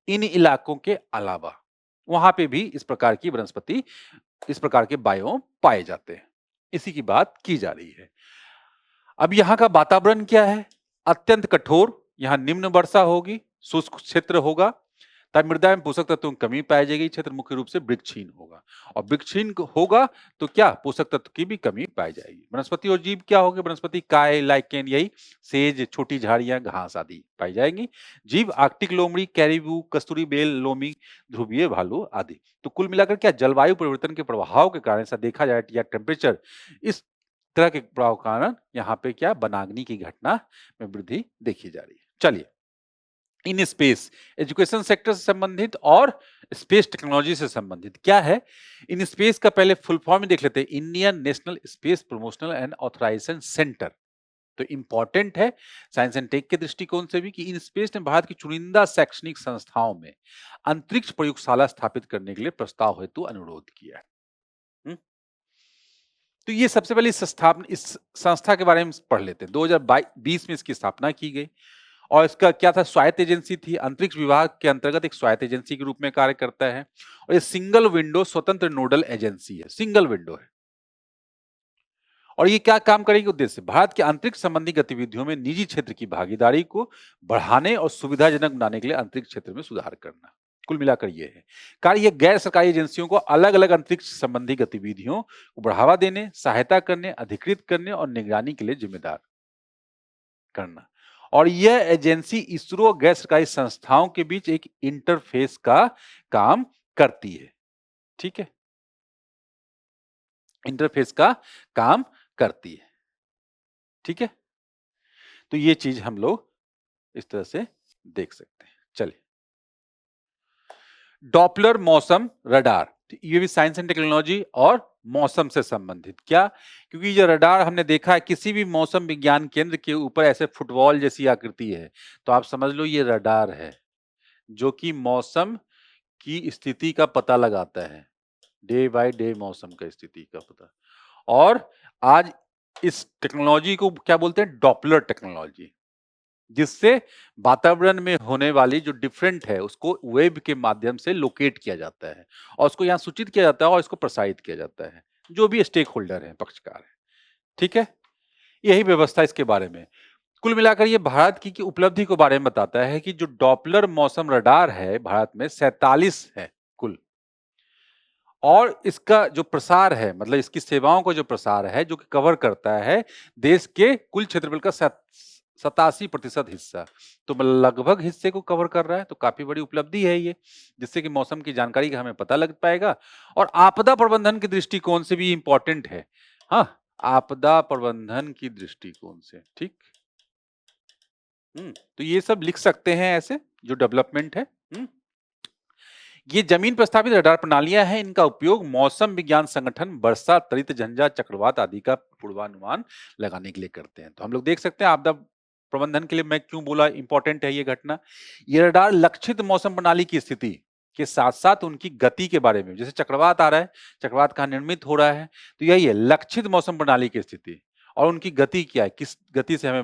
इन इलाकों के अलावा वहां पे भी इस प्रकार की वनस्पति, इस प्रकार के बायोम पाए जाते हैं। इसी की बात की जा रही है। अब यहाँ का वातावरण क्या है? अत्यंत कठोर, यहाँ निम्न वर्षा होगी, शुष्क क्षेत्र होगा, तब मृदा में पोषक तत्वों की कमी पाई जाएगी। क्षेत्र मुख्य रूप से वृक्षहीन होगा, और वृक्षहीन होगा तो क्या पोषक तत्व की भी कमी पाई जाएगी। वनस्पति और जीव क्या होंगे? वनस्पति काय, लाइकेन, यही सेज, छोटी झाड़ियां, घास आदि पाई जाएंगी। जीव आर्कटिक लोमड़ी, कैरिबू, कस्तूरी बेल, लोमी, ध्रुवीय भालू आदि। तो कुल मिलाकर क्या जलवायु परिवर्तन के प्रभाव के कारण ऐसा देखा जाए या टेम्परेचर इस तरह के प्रभाव के कारण यहाँ पे क्या वनाग्नि की घटना में वृद्धि देखी जा रही है। चलिए, इन स्पेस, एजुकेशन सेक्टर से संबंधित और स्पेस टेक्नोलॉजी से संबंधित क्या है? इन स्पेस का पहले फुल फॉर्म देख लेते हैं, Indian national space promotional and authorisation centre. तो इंपॉर्टेंट है साइंस एंड टेक के दृष्टिकोण से भी कि इन स्पेस ने भारत की चुनिंदा शैक्षणिक संस्थाओं में अंतरिक्ष प्रयोगशाला स्थापित करने के लिए प्रस्ताव हेतु अनुरोध किया है। तो ये सबसे पहले इस संस्था के बारे में पढ़ लेते हैं। 2020 में इसकी स्थापना की गई और इसका क्या था, स्वायत्त एजेंसी थी, अंतरिक्ष विभाग के अंतर्गत एक स्वायत्त एजेंसी के रूप में कार्य करता है और ये सिंगल विंडो स्वतंत्र नोडल एजेंसी है, सिंगल विंडो है। और ये क्या काम करेगी, उद्देश्य भारत के अंतरिक्ष संबंधी गतिविधियों में निजी क्षेत्र की भागीदारी को बढ़ाने और सुविधाजनक बनाने के लिए अंतरिक्ष क्षेत्र में सुधार करना। कुल मिलाकर ये है कार्य। ये गैर सरकारी एजेंसियों को अलग अलग अंतरिक्ष संबंधी गतिविधियों को बढ़ावा देने, सहायता करने, अधिकृत करने और निगरानी के लिए जिम्मेदार करना। और यह एजेंसी इसरो और गैर सरकारी संस्थाओं के बीच एक इंटरफेस का काम करती है। ठीक है, इंटरफेस का काम करती है। ठीक है, तो ये चीज हम लोग इस तरह से देख सकते हैं। चलिए, डॉपलर मौसम रडार, ये भी साइंस एंड टेक्नोलॉजी और मौसम से संबंधित। क्या, क्योंकि ये रडार हमने देखा है किसी भी मौसम विज्ञान केंद्र के ऊपर ऐसे फुटबॉल जैसी आकृति है, तो आप समझ लो ये रडार है जो कि मौसम की स्थिति का पता लगाता है, डे बाय डे मौसम का स्थिति का पता। और आज इस टेक्नोलॉजी को क्या बोलते हैं, डॉपलर टेक्नोलॉजी, जिससे वातावरण में होने वाली जो डिफरेंट है उसको वेब के माध्यम से लोकेट किया जाता है और उसको यहाँ सूचित किया जाता है और इसको प्रसारित किया जाता है, जो भी स्टेक होल्डर है, पक्षकार है। ठीक है, यही व्यवस्था इसके बारे में। कुल मिलाकर ये भारत की उपलब्धि को बारे में बताता है कि जो डॉपलर मौसम रडार है भारत में 47 है कुल, और इसका जो प्रसार है, मतलब इसकी सेवाओं का जो प्रसार है, जो कि कवर करता है देश के कुल क्षेत्रफल का 87% हिस्सा, तो लगभग हिस्से को कवर कर रहा है। तो काफी बड़ी उपलब्धि है ये, जिससे कि मौसम की जानकारी का हमें पता लग पाएगा और आपदा प्रबंधन के दृष्टिकोण से भी इंपॉर्टेंट है। हाँ, आपदा प्रबंधन की दृष्टिकोण से। ठीक, तो ये सब लिख सकते हैं ऐसे जो डेवलपमेंट है। ये जमीन पर स्थापित रडार प्रणालियां हैं, इनका उपयोग मौसम विज्ञान संगठन वर्षा, त्वरित झंझा, चक्रवात आदि का पूर्वानुमान लगाने के लिए करते हैं। तो हम लोग देख सकते हैं आपदा प्रबंधन के लिए मैं क्यों बोला इंपॉर्टेंट है ये घटना। ये रडार लक्षित मौसम प्रणाली की स्थिति के साथ साथ उनकी गति के बारे में, जैसे चक्रवात आ रहा है, चक्रवात कहाँ निर्मित हो रहा है, तो यही है लक्षित मौसम प्रणाली की स्थिति और उनकी गति क्या है, किस गति से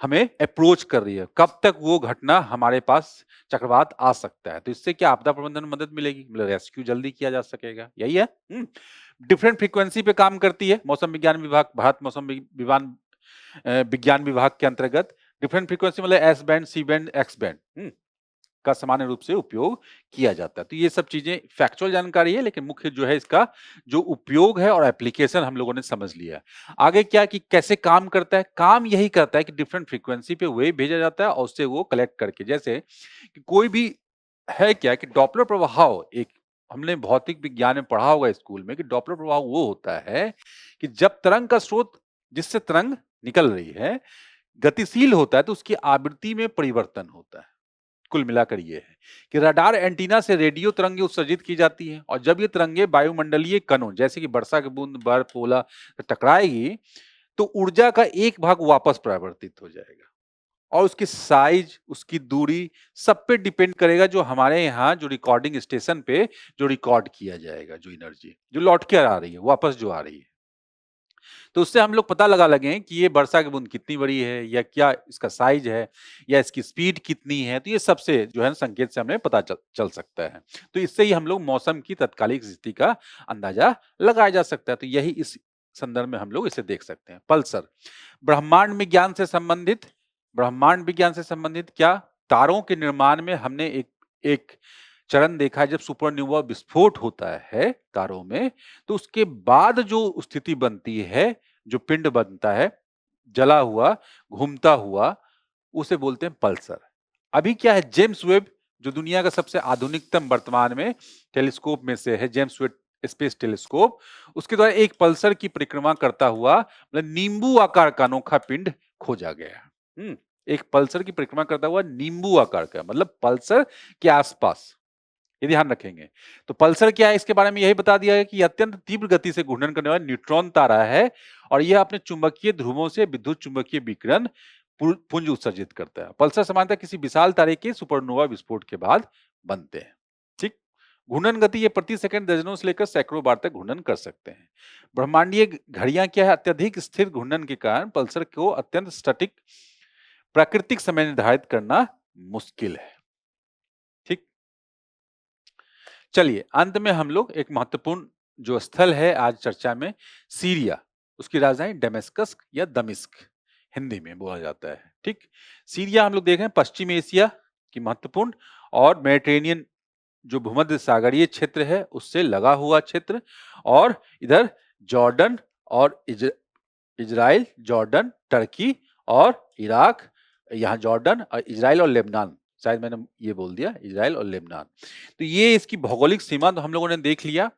हमें अप्रोच कर रही है, कब तक वो घटना हमारे पास चक्रवात आ सकता है। तो इससे क्या आपदा प्रबंधन में मदद मिलेगी, मतलब रेस्क्यू जल्दी किया जा सकेगा, यही है। डिफरेंट फ्रीक्वेंसी पे काम करती है मौसम विज्ञान विभाग, भारत मौसम विज्ञान विभाग के अंतर्गत। डिफरेंट फ्रीक्वेंसी मतलब S band, C band, X band का सामान्य रूप से उपयोग किया जाता है। तो ये सब चीजें फैक्चुअल जानकारी है, लेकिन मुख्य जो है इसका जो उपयोग है और एप्लीकेशन हम लोगों ने समझ लिया। आगे क्या कि कैसे काम करता है, काम यही करता है कि डिफरेंट फ्रीक्वेंसी पे वेव भेजा जाता है और उससे वो कलेक्ट करके, जैसे कि कोई भी है क्या कि डॉपलर प्रभाव, एक हमने भौतिक विज्ञान में पढ़ा होगा स्कूल में कि डॉपलर प्रभाव वो होता है कि जब तरंग का स्रोत जिससे तरंग निकल रही है गतिशील होता है तो उसकी आवृत्ति में परिवर्तन होता है। कुल मिलाकर ये है कि रडार एंटीना से रेडियो तरंगें उत्सर्जित की जाती हैं और जब ये तरंगें वायुमंडलीय कणों जैसे कि वर्षा की बूंद, बर्फ, ओला टकराएगी तो ऊर्जा का एक भाग वापस परावर्तित हो जाएगा और उसकी साइज, उसकी दूरी सब पे डिपेंड करेगा, जो हमारे यहाँ जो रिकॉर्डिंग स्टेशन पे जो रिकॉर्ड किया जाएगा, जो एनर्जी जो लौट कर आ रही है, वापस जो आ रही है, तो उससे हम लोग पता लगा लगे कि ये वर्षा की बूंद कितनी बड़ी है या क्या इसका साइज है या इसकी स्पीड कितनी है। तो ये सबसे जो है संकेत से हमें पता चल सकता है। तो इससे ही हम लोग मौसम की तत्कालिक स्थिति का अंदाजा लगाया जा सकता है। तो यही इस संदर्भ में हम लोग इसे देख सकते हैं। पल्सर, ब्रह्मांड विज्ञान से संबंधित, ब्रह्मांड विज्ञान से संबंधित क्या, तारों के निर्माण में हमने एक चरण देखा है, जब सुपरनोवा विस्फोट होता है तारों में तो उसके बाद जो स्थिति बनती है, जो पिंड बनता है जला हुआ, घूमता हुआ, उसे बोलते हैं पल्सर। अभी क्या है, जेम्स वेब जो दुनिया का सबसे आधुनिकतम वर्तमान में टेलीस्कोप में से है, जेम्स वेब स्पेस टेलीस्कोप, उसके द्वारा एक पल्सर की परिक्रमा करता हुआ मतलब नींबू आकार का अनोखा पिंड खोजा गया। एक पल्सर की परिक्रमा करता हुआ नींबू आकार का, मतलब पल्सर के आसपास, ये ध्यान रखेंगे। तो पल्सर क्या है, इसके बारे में यही बता दिया है कि अत्यंत तीव्र गति से घूर्णन करने वाला न्यूट्रॉन तारा है और यह अपने चुंबकीय ध्रुवों से विद्युत चुंबकीय विकिरण पुंज उत्सर्जित करता है। पल्सर सामान्यतः किसी विशाल तारे के सुपरनोवा विस्फोट के बाद बनते हैं। ठीक, घूर्णन गति ये प्रति सेकंड दर्जनों से लेकर सैकड़ों बार तक घूर्णन कर सकते हैं। ब्रह्मांडीय घड़ियां क्या है, अत्यधिक स्थिर घूर्णन के कारण पल्सर को अत्यंत स्टैटिक प्राकृतिक समय निर्धारित करना मुश्किल है। ठीक, चलिए अंत में हम लोग एक महत्वपूर्ण जो स्थल है आज चर्चा में, सीरिया, उसकी राजधानी डेमेस्कस या दमिश्क हिंदी में बोला जाता है। ठीक, सीरिया हम लोग देख रहे हैं पश्चिम एशिया की महत्वपूर्ण और मेडिटेरेनियन जो भूमध्य सागरीय क्षेत्र है उससे लगा हुआ क्षेत्र, और इधर जॉर्डन और इजराइल, जॉर्डन, टर्की और इराक, यहाँ जॉर्डन और इजराइल और लेबनान, शायद मैंने ये बोल दिया इजराइल और लेबनान। तो ये इसकी भौगोलिक सीमा तो हम लोगों ने देख लिया।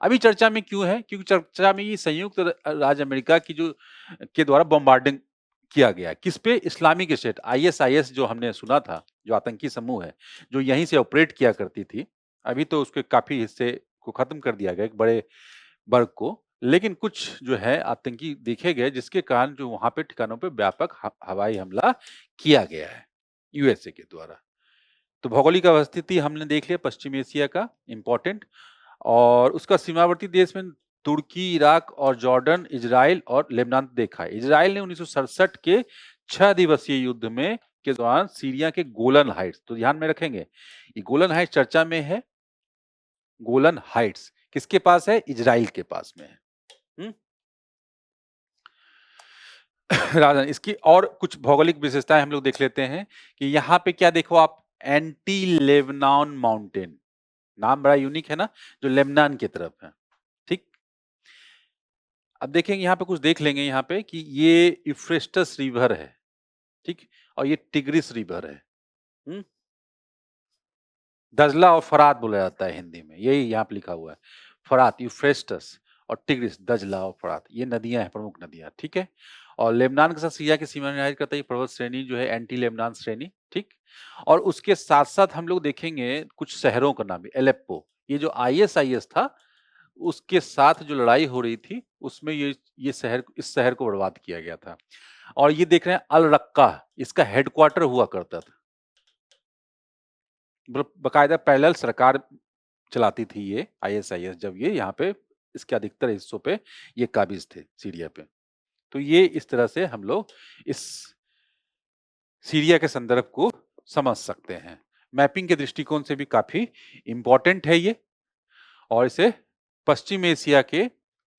अभी चर्चा में क्यों है, क्योंकि चर्चा में ये संयुक्त राज्य अमेरिका की जो के द्वारा बॉम्बार्डिंग किया गया, किस पे, इस्लामिक स्टेट ISIS जो हमने सुना था, जो आतंकी समूह है जो यहीं से ऑपरेट किया करती थी। अभी तो उसके काफी हिस्से को खत्म कर दिया गया, एक बड़े वर्ग को, लेकिन कुछ जो है आतंकी देखे गए जिसके कारण जो वहां पे ठिकानों पे व्यापक हवाई हमला किया गया है USA के द्वारा। तो भौगोलिक अवस्थिति हमने देख लिया पश्चिम एशिया का इंपॉर्टेंट, और उसका सीमावर्ती देश में तुर्की, इराक और जॉर्डन, इजराइल और लेबनान देखा है। इजराइल ने 1967 के 6 दिवसीय युद्ध में के दौरान सीरिया के गोलन हाइट्स, तो ध्यान में रखेंगे ये गोलन हाइट्स चर्चा में है। गोलन हाइट्स किसके पास है, इजराइल के पास में है। राजन, इसकी और कुछ भौगोलिक विशेषताएं हम लोग देख लेते हैं कि यहाँ पे क्या देखो आप, एंटी लेबनान माउंटेन, नाम बड़ा यूनिक है ना, जो लेबनान की तरफ है। ठीक, अब देखेंगे यहाँ पे कुछ देख लेंगे यहाँ पे कि ये यूफ्रेटस रिवर है, ठीक, और ये टिग्रिस रिवर है। दजला और फरात बोला जाता है हिंदी में, यही यहाँ पे लिखा हुआ है, फरात, यूफ्रेटस और टिग्रिस, दजला और फरात, ये नदियां हैं, प्रमुख नदियां। ठीक है, और लेबनान के साथ सीरिया की सीमा निर्धारित करता है ये पर्वत श्रेणी जो है एंटी लेबनान श्रेणी। ठीक, और उसके साथ साथ हम लोग देखेंगे कुछ शहरों का नाम भी, एलेप्पो, ये जो ISIS था उसके साथ जो लड़ाई हो रही थी उसमें ये शहर, इस शहर को बर्बाद किया गया था। और ये देख रहे हैं अल रक्का, इसका हेडक्वार्टर हुआ करता था, बकायदा पैरेलल सरकार चलाती थी ये ISIS, जब ये यहाँ पे इसके अधिकतर हिस्सों पे ये काबिज थे सीरिया पे। तो ये इस तरह से हम लोग इस सीरिया के संदर्भ को समझ सकते हैं। मैपिंग के दृष्टिकोण से भी काफी इंपॉर्टेंट है ये, और इसे पश्चिम एशिया के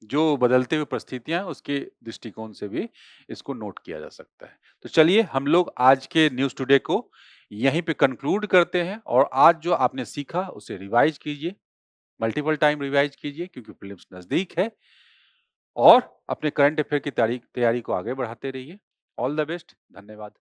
जो बदलते हुए परिस्थितियां उसके दृष्टिकोण से भी इसको नोट किया जा सकता है। तो चलिए हम लोग आज के न्यूज़ टुडे को यहीं पे कंक्लूड करते हैं, और आज जो आपने सीखा उसे रिवाइज कीजिए, मल्टीपल टाइम रिवाइज कीजिए क्योंकि प्रीलिम्स नजदीक है, और अपने करंट अफेयर की तैयारी को आगे बढ़ाते रहिए। ऑल द बेस्ट, धन्यवाद।